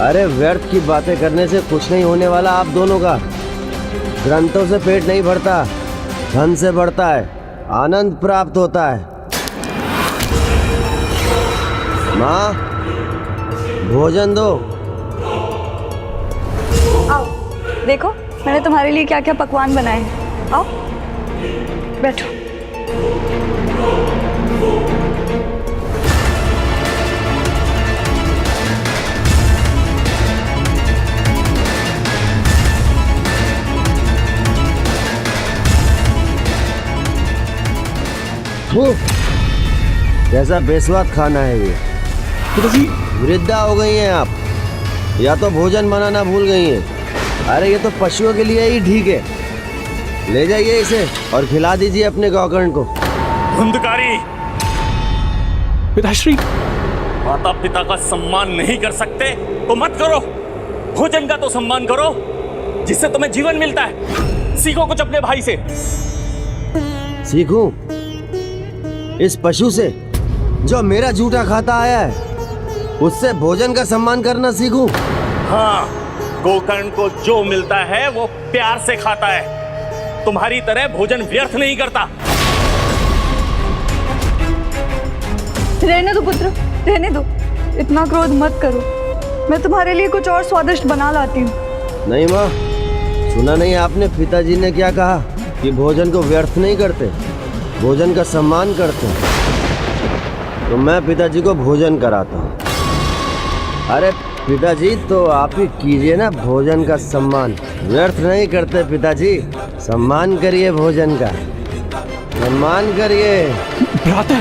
अरे व्यर्थ की बातें करने से कुछ नहीं होने वाला आप दोनों का। ग्रंथों से पेट नहीं भरता, धन से बढ़ता है, आनंद प्राप्त होता है। माँ, भोजन दो। आओ देखो, मैंने तुम्हारे लिए क्या क्या पकवान बनाए हैं। आओ बैठो। कैसा बेस्वाद खाना है ये। वृद्धा हो गई हैं आप, या तो भोजन बनाना भूल गई हैं। अरे ये तो पशुओं के लिए ही ठीक है। ले जाइए इसे और खिला दीजिए अपने गौकर्ण को। धुंधकारी, पिताश्री, माता पिता का सम्मान नहीं कर सकते तो मत करो। भोजन का तो सम्मान करो जिससे तुम्हें जीवन मिलता है। सीखो कुछ अपने भाई से। सीखूं? इस पशु से जो मेरा जूठा खाता आया है, उससे भोजन का सम्मान करना सीखूं? हाँ, गोकर्ण को जो मिलता है वो प्यार से खाता है। तुम्हारी तरह भोजन व्यर्थ नहीं करता। रहने दो पुत्र, रहने दो। इतना क्रोध मत करो। मैं तुम्हारे लिए कुछ और स्वादिष्ट बना लाती हूँ। नहीं माँ, सुना नहीं आपने पिताजी ने क्या कहा कि भोजन को व्यर्थ नहीं करते, भोजन का सम्मान करते हैं। तो मैं पिताजी को भोजन कराता हूँ। अरे पिताजी, तो आप ही कीजिए ना भोजन का सम्मान। व्यर्थ नहीं करते पिताजी, सम्मान करिए भोजन का, सम्मान करिए। भ्राता,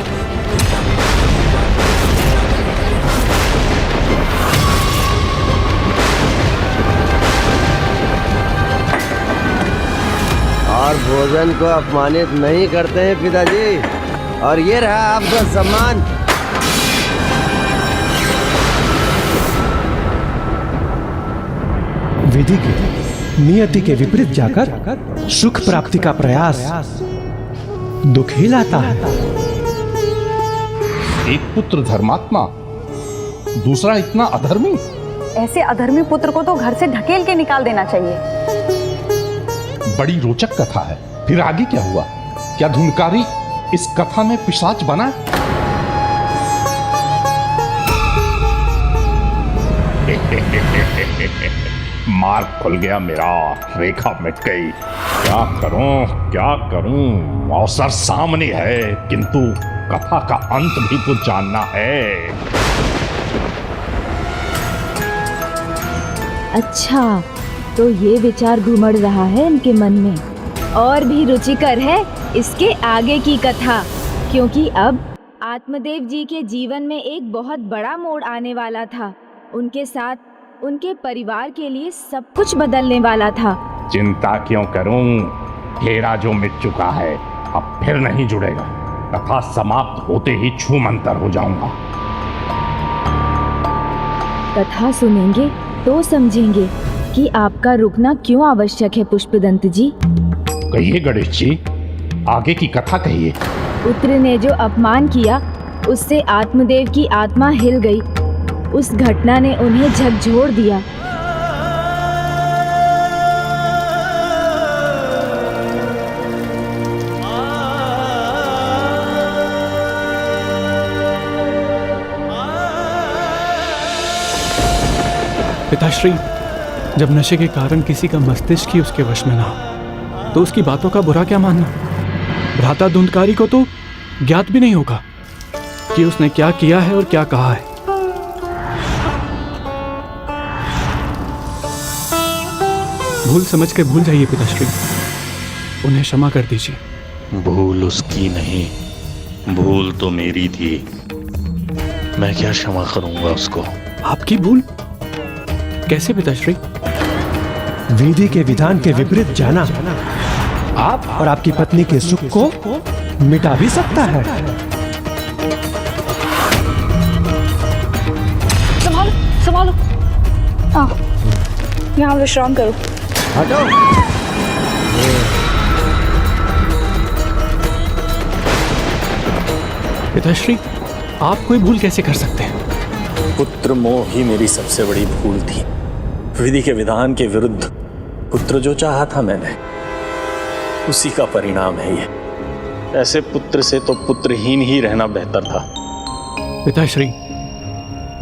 और भोजन को अपमानित नहीं करते हैं पिताजी। और ये रहा आपका सम्मान। विधि के, नियति के विपरीत जाकर सुख प्राप्ति का प्रयास दुख ही लाता है। एक पुत्र धर्मात्मा, दूसरा इतना अधर्मी। ऐसे अधर्मी पुत्र को तो घर से ढकेल के निकाल देना चाहिए। बड़ी रोचक कथा है। फिर आगे क्या हुआ? क्या धुंधकारी इस कथा में पिशाच बना? मार्ग खुल गया मेरा, रेखा मिट गई। क्या करूं? अवसर सामने है, किंतु कथा का अंत भी तो जानना है। अच्छा, तो ये विचार घुमड़ रहा है इनके मन में। और भी रुचिकर है इसके आगे की कथा, क्योंकि अब आत्मदेव जी के जीवन में एक बहुत बड़ा मोड़ आने वाला था। उनके साथ उनके परिवार के लिए सब कुछ बदलने वाला था। चिंता क्यों करूं? घेरा जो मिट चुका है अब फिर नहीं जुड़ेगा। कथा समाप्त होते ही छूमंतर हो जाऊंगा। कथा सुनेंगे तो समझेंगे कि आपका रुकना क्यों आवश्यक है पुष्पदंत जी। कहिए गणेश जी, आगे की कथा कहिए। पुत्र ने जो अपमान किया उससे आत्मदेव की आत्मा हिल गई। उस घटना ने उन्हें झकझोर दिया। पिताश्री, जब नशे के कारण किसी का मस्तिष्क ही उसके वश में ना हो, तो उसकी बातों का बुरा क्या मानना। भ्राता धुंधकारी को तो ज्ञात भी नहीं होगा कि उसने क्या किया है और क्या कहा है। भूल समझ के भूल जाइए पिताश्री, उन्हें क्षमा कर दीजिए। भूल उसकी नहीं, भूल तो मेरी थी। मैं क्या क्षमा करूंगा उसको। आपकी भूल कैसे पिताश्री? विधि के विधान के विपरीत जाना आप और आपकी पत्नी के सुख को मिटा भी सकता है। संभालो, संभालो। यहाँ विश्राम करो। हटो। पिताश्री, आप कोई भूल कैसे कर सकते हैं? पुत्र मोह ही मेरी सबसे बड़ी भूल थी। विधि के विधान के विरुद्ध पुत्र जो चाहा था मैंने, उसी का परिणाम है ये। ऐसे पुत्र से तो पुत्रहीन ही रहना बेहतर था। पिताश्री,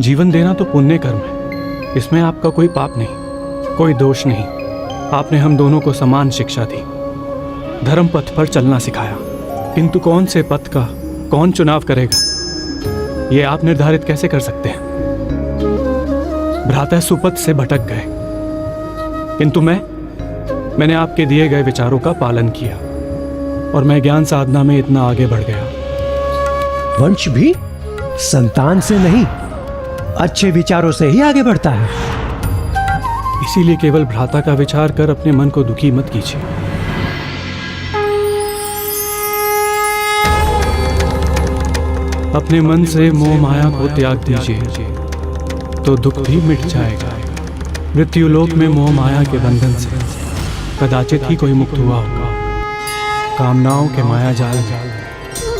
जीवन देना तो पुण्य कर्म है, इसमें आपका कोई पाप नहीं, कोई दोष नहीं। आपने हम दोनों को समान शिक्षा दी, धर्म पथ पर चलना सिखाया, किंतु कौन से पथ का कौन चुनाव करेगा, ये आप निर्धारित कैसे कर सकते हैं? भ्राता सुपथ से भटक गए, किंतु मैंने आपके दिए गए विचारों का पालन किया और मैं ज्ञान साधना में इतना आगे बढ़ गया। वंश भी संतान से नहीं, अच्छे विचारों से ही आगे बढ़ता है। इसीलिए केवल भ्राता का विचार कर अपने मन को दुखी मत कीजिए। अपने मन से मोह माया को त्याग दीजिए तो दुख भी मिट जाएगा। मृत्यु लोक में मोह माया के बंधन से कदाचित ही कोई मुक्त हुआ होगा। कामनाओं के माया जाल में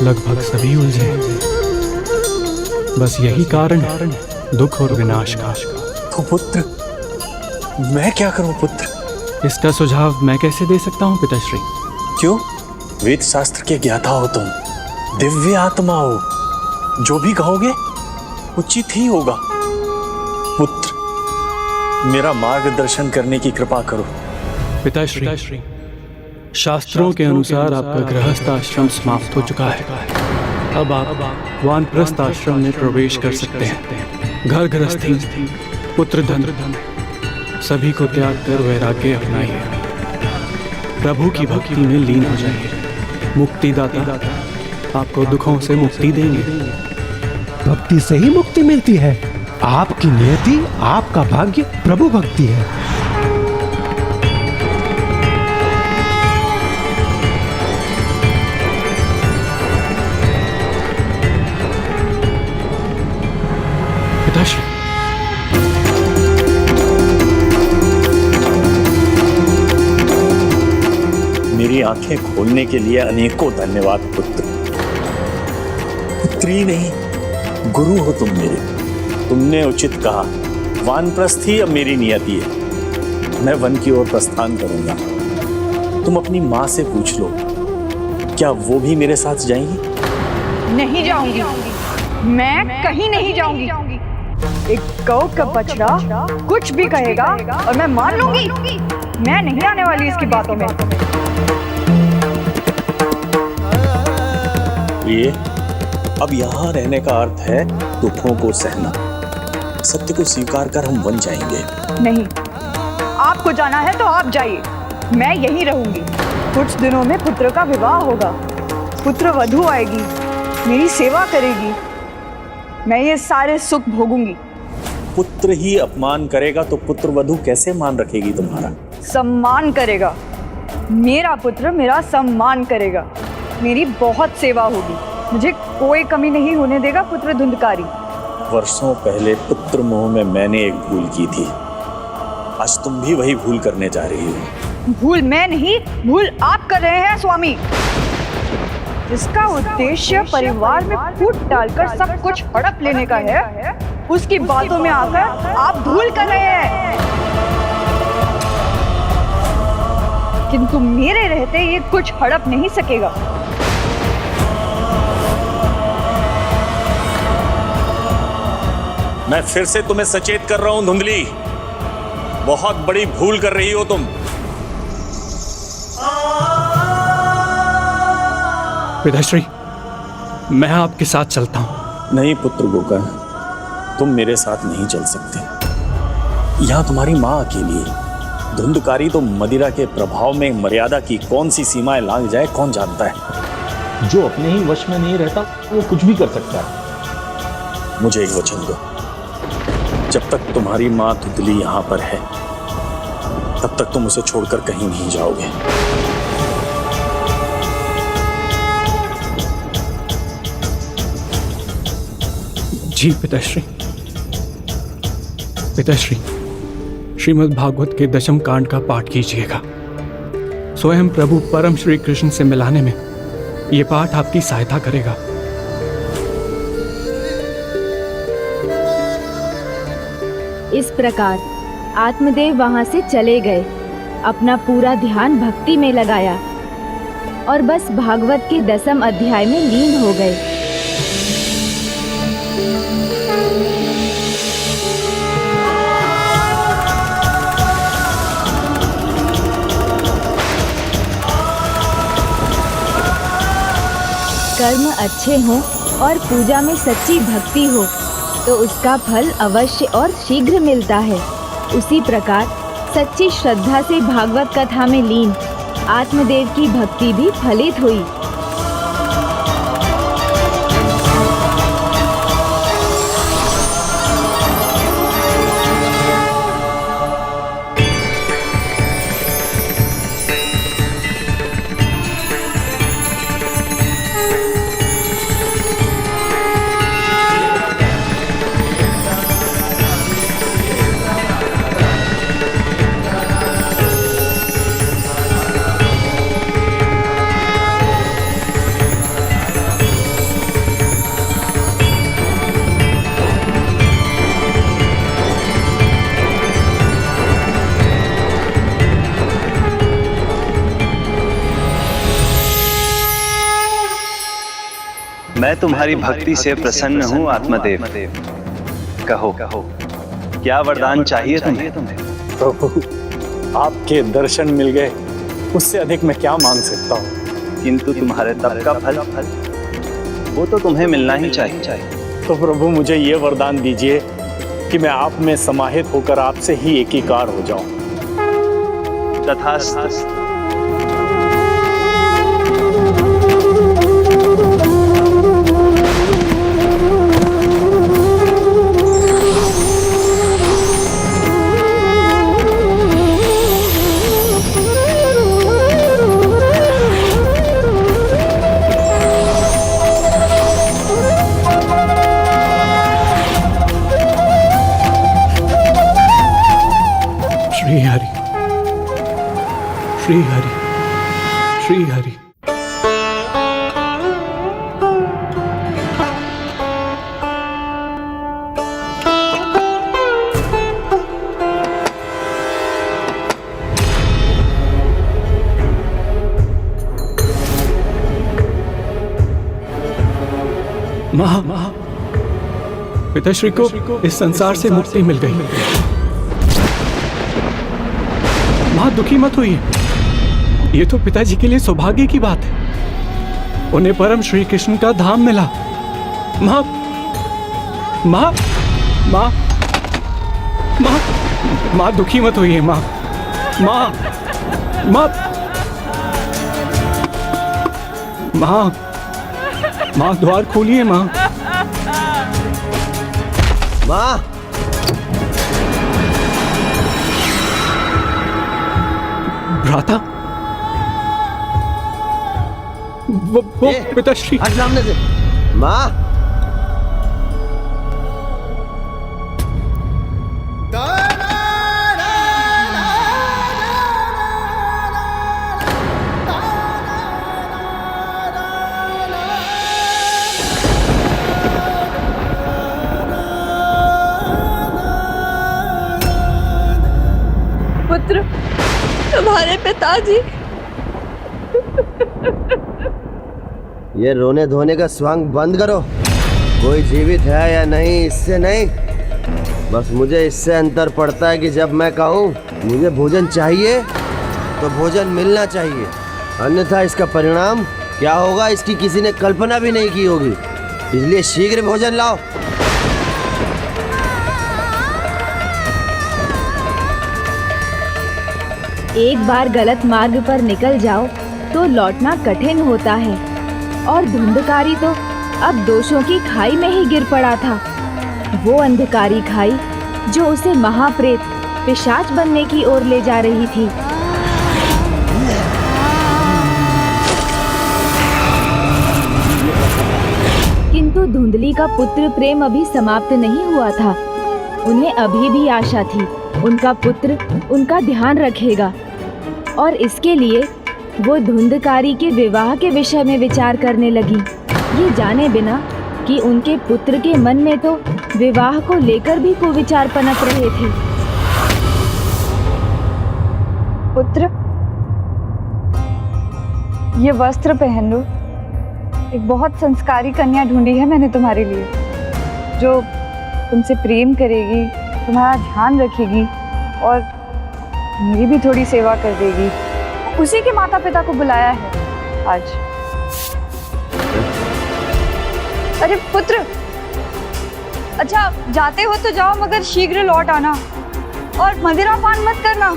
लगभग सभी उलझे हैं। बस यही कारण है दुख और विनाश का। तो पुत्र, मैं क्या करूं पुत्र? इसका सुझाव मैं कैसे दे सकता हूं पिताश्री? क्यों? वेद शास्त्र के ज्ञाता हो तुम, दिव्य आत्मा हो, जो भी कहोगे उचित ही होगा। पुत्र, मेरा मार्गदर्शन करने की कृपा करो। पिताश्री, शास्त्रों के अनुसार आपका गृहस्थ आश्रम समाप्त हो चुका है। अब आप वानप्रस्थ आश्रम में प्रवेश कर सकते हैं। घर गृहस्थी, पुत्र धन सभी को त्याग कर वैराग्य अपनाइए। प्रभु की भक्ति में लीन हो जाइए। मुक्तिदाता आपको दुखों से मुक्ति देंगे। भक्ति से ही मुक्ति मिलती है। आपकी नियति, आपका भाग्य प्रभु भक्ति है। पिताश्री, मेरी आंखें खोलने के लिए अनेकों धन्यवाद पुत्र। पुत्री नहीं, गुरु हो तुम मेरे। तुमने उचित कहा, वानप्रस्थ ही अब मेरी नियति है। मैं वन की ओर प्रस्थान करूंगा। तुम अपनी माँ से पूछ लो, क्या वो भी मेरे साथ जाएंगी? नहीं जाऊंगी, मैं कहीं नहीं जाऊंगी। एक गौ का बछड़ा कुछ भी कहेगा और मैं मान लूंगी। मैं नहीं आने वाली इसकी बातों में। ये अब यहाँ रहने का अर्थ है दुखों को सहना। सत्य को स्वीकार कर हम वन जाएंगे। नहीं, आपको जाना है तो आप जाइए, मैं यहीं रहूंगी। कुछ दिनों में पुत्र का विवाह होगा, पुत्र वधू आएगी, मेरी सेवा करेगी, मैं ये सारे सुख भोगूंगी। पुत्र ही अपमान करेगा तो पुत्र वधू कैसे मान रखेगी तुम्हारा? सम्मान करेगा। मेरा पुत्र मेरा सम्मान करेगा, मेरी बहुत सेवा होगी, मुझे कोई कमी नहीं होने देगा पुत्र धुंधकारी। वर्षों पहले पुत्र मोह में मैंने एक भूल की थी, आज तुम भी वही भूल करने जा रही हो। भूल मैं नहीं, भूल आप कर रहे हैं स्वामी। जिसका उद्देश्य परिवार में फूट डालकर सब कुछ हड़प लेने का है, उसकी बातों में आकर आप भूल कर रहे हैं। किंतु मेरे रहते ये कुछ हड़प नहीं सकेगा। मैं फिर से तुम्हें सचेत कर रहा हूं धुंधली, बहुत बड़ी भूल कर रही हो तुम। पिताश्री, मैं आपके साथ चलता हूं। नहीं पुत्र गोकर्ण, तुम मेरे साथ नहीं चल सकते। यहां तुम्हारी मां अकेली है। धुंधकारी तो मदिरा के प्रभाव में मर्यादा की कौन सी सीमाएं लांघ जाए कौन जानता है। जो अपने ही वश में नहीं रहता वो कुछ भी कर सकता है। मुझे एक वचन दो, जब तक तुम्हारी मां धुंधली यहां पर है तब तक तुम उसे छोड़कर कहीं नहीं जाओगे। जी पिताश्री। पिताश्री, श्रीमद् भागवत के दशम कांड का पाठ कीजिएगा। स्वयं प्रभु परम श्री कृष्ण से मिलाने में यह पाठ आपकी सहायता करेगा। इस प्रकार आत्मदेव वहां से चले गए, अपना पूरा ध्यान भक्ति में लगाया और बस भागवत के 10वें अध्याय में लीन हो गए। कर्म अच्छे हों और पूजा में सच्ची भक्ति हो तो उसका फल अवश्य और शीघ्र मिलता है। उसी प्रकार सच्ची श्रद्धा से भागवत कथा में लीन आत्मदेव की भक्ति भी फलित हुई। मैं तुम्हारी भक्ति से प्रसन्न हूँ आत्मदेव। कहो क्या वरदान चाहिए तुम्हें? प्रभु, आपके दर्शन मिल गए, उससे अधिक मैं क्या मांग सकता हूँ? किंतु तुम्हारे तप का फल वो तो तुम्हें मिलना ही चाहिए। तो प्रभु मुझे ये वरदान दीजिए कि मैं आप में समाहित होकर आपसे ही एकीकार हो जाऊं। तथास्तु। श्री हरि, श्री हरि, श्री हरि। पिताश्री को इस संसार से मुक्ति मिल गई। माँ दुखी मत होइए, ये तो पिताजी के लिए सौभाग्य की बात है। उन्हें परम श्री कृष्ण का धाम मिला। माँ माँ माँ माँ माँ दुखी मत होइए। माँ माँ माँ माँ माँ द्वार खोलिए। माँ माँ भ्राता, वो पिताश्री सामने से। माँ पुत्र, तुम्हारे पिताजी। ये रोने धोने का स्वांग बंद करो। कोई जीवित है या नहीं इससे नहीं, बस मुझे इससे अंतर पड़ता है कि जब मैं कहूँ मुझे भोजन चाहिए तो भोजन मिलना चाहिए, अन्यथा इसका परिणाम क्या होगा इसकी किसी ने कल्पना भी नहीं की होगी। इसलिए शीघ्र भोजन लाओ। एक बार गलत मार्ग पर निकल जाओ तो लौटना कठिन होता है, और धुंधकारी तो अब दोषों की खाई में ही गिर पड़ा था। वो अंधकारी खाई जो उसे महाप्रेत पिशाच बनने की ओर ले जा रही थी। किंतु धुंधली का पुत्र प्रेम अभी समाप्त नहीं हुआ था। उन्हें अभी भी आशा थी उनका पुत्र उनका ध्यान रखेगा, और इसके लिए वो धुंधकारी के विवाह के विषय में विचार करने लगी, ये जाने बिना कि उनके पुत्र के मन में तो विवाह को लेकर भी कुविचार पनप रहे थे। पुत्र, ये वस्त्र पहन लो। एक बहुत संस्कारी कन्या ढूंढी है मैंने तुम्हारे लिए, जो तुमसे प्रेम करेगी, तुम्हारा ध्यान रखेगी और मेरी भी थोड़ी सेवा कर देगी। उसी के माता पिता को बुलाया है आज। अरे पुत्र, अच्छा जाते हो तो जाओ, मगर शीघ्र लौट आना और मदिरा पान मत करना।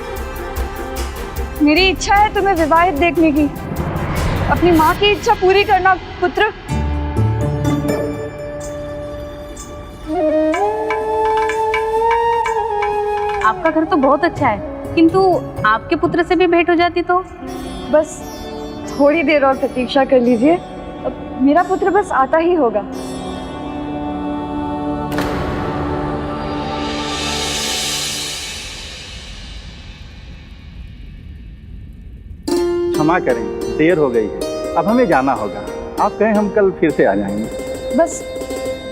मेरी इच्छा है तुम्हें विवाहित देखने की। अपनी माँ की इच्छा पूरी करना पुत्र। आपका घर तो बहुत अच्छा है, किंतु आपके पुत्र से भी भेंट हो जाती तो? बस थोड़ी देर और प्रतीक्षा कर लीजिए, मेरा पुत्र बस आता ही होगा। क्षमा करें, देर हो गई है, अब हमें जाना होगा। आप कहें हम कल फिर से आ जाएंगे। बस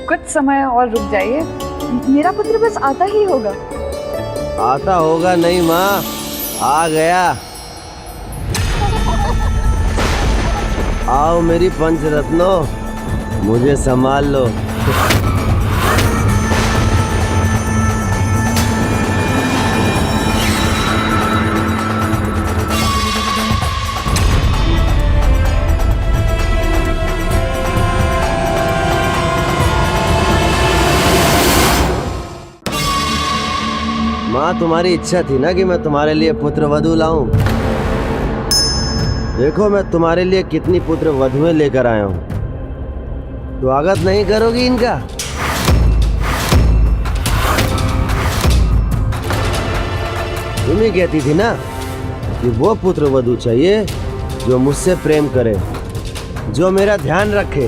कुछ समय और रुक जाइए, मेरा पुत्र बस आता ही होगा। आता होगा नहीं माँ, आ गया। आओ मेरी पंचरत्नों, मुझे संभाल लो। माँ, तुम्हारी इच्छा थी ना कि मैं तुम्हारे लिए पुत्र वधू लाऊं। देखो मैं तुम्हारे लिए कितनी पुत्र वधुएं लेकर आया हूं। स्वागत नहीं करोगी इनका? तुम ही कहती थी ना कि वो पुत्र वधू चाहिए जो मुझसे प्रेम करे, जो मेरा ध्यान रखे।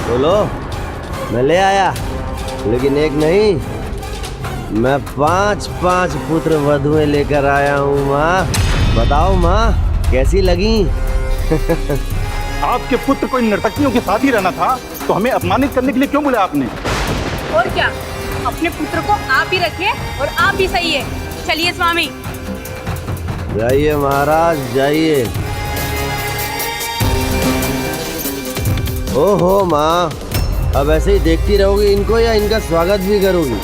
बोलो, मैं ले आया, लेकिन एक नहीं, मैं 5 पुत्र वधुएं लेकर आया हूँ। माँ बताओ माँ, कैसी लगी? आपके पुत्र को इन नर्तकियों के साथ ही रहना था, तो हमें अपमानित करने के लिए क्यों बुलाया आपने? और क्या, अपने पुत्र को आप ही रखिए और आप ही सही है। चलिए स्वामी। जाइए महाराज, जाइए। ओहो माँ, अब ऐसे ही देखती रहोगी इनको या इनका स्वागत भी करोगी?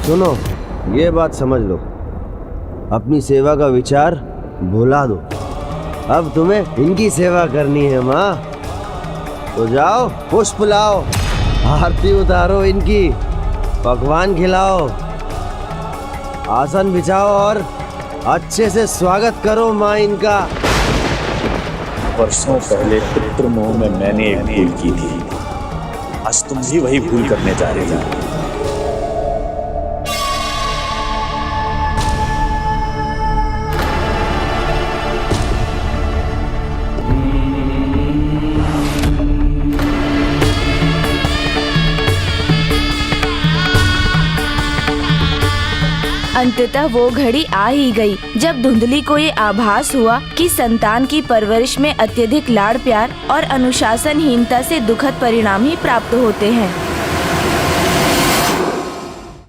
सुनो, ये बात समझ लो, अपनी सेवा का विचार भुला दो। अब तुम्हें इनकी सेवा करनी है माँ। तो जाओ, पुष्प लाओ, आरती उतारो इनकी, पकवान खिलाओ, आसन बिछाओ और अच्छे से स्वागत करो माँ इनका। वर्षों पहले पुत्र मोह में मैंने एक भूल की थी, आज तुम भी वही भूल करने जा रही हो। अंततः वो घड़ी आ ही गई जब धुंधली को ये आभास हुआ कि संतान की परवरिश में अत्यधिक लाड़ प्यार और अनुशासनहीनता से दुखद परिणाम ही प्राप्त होते हैं।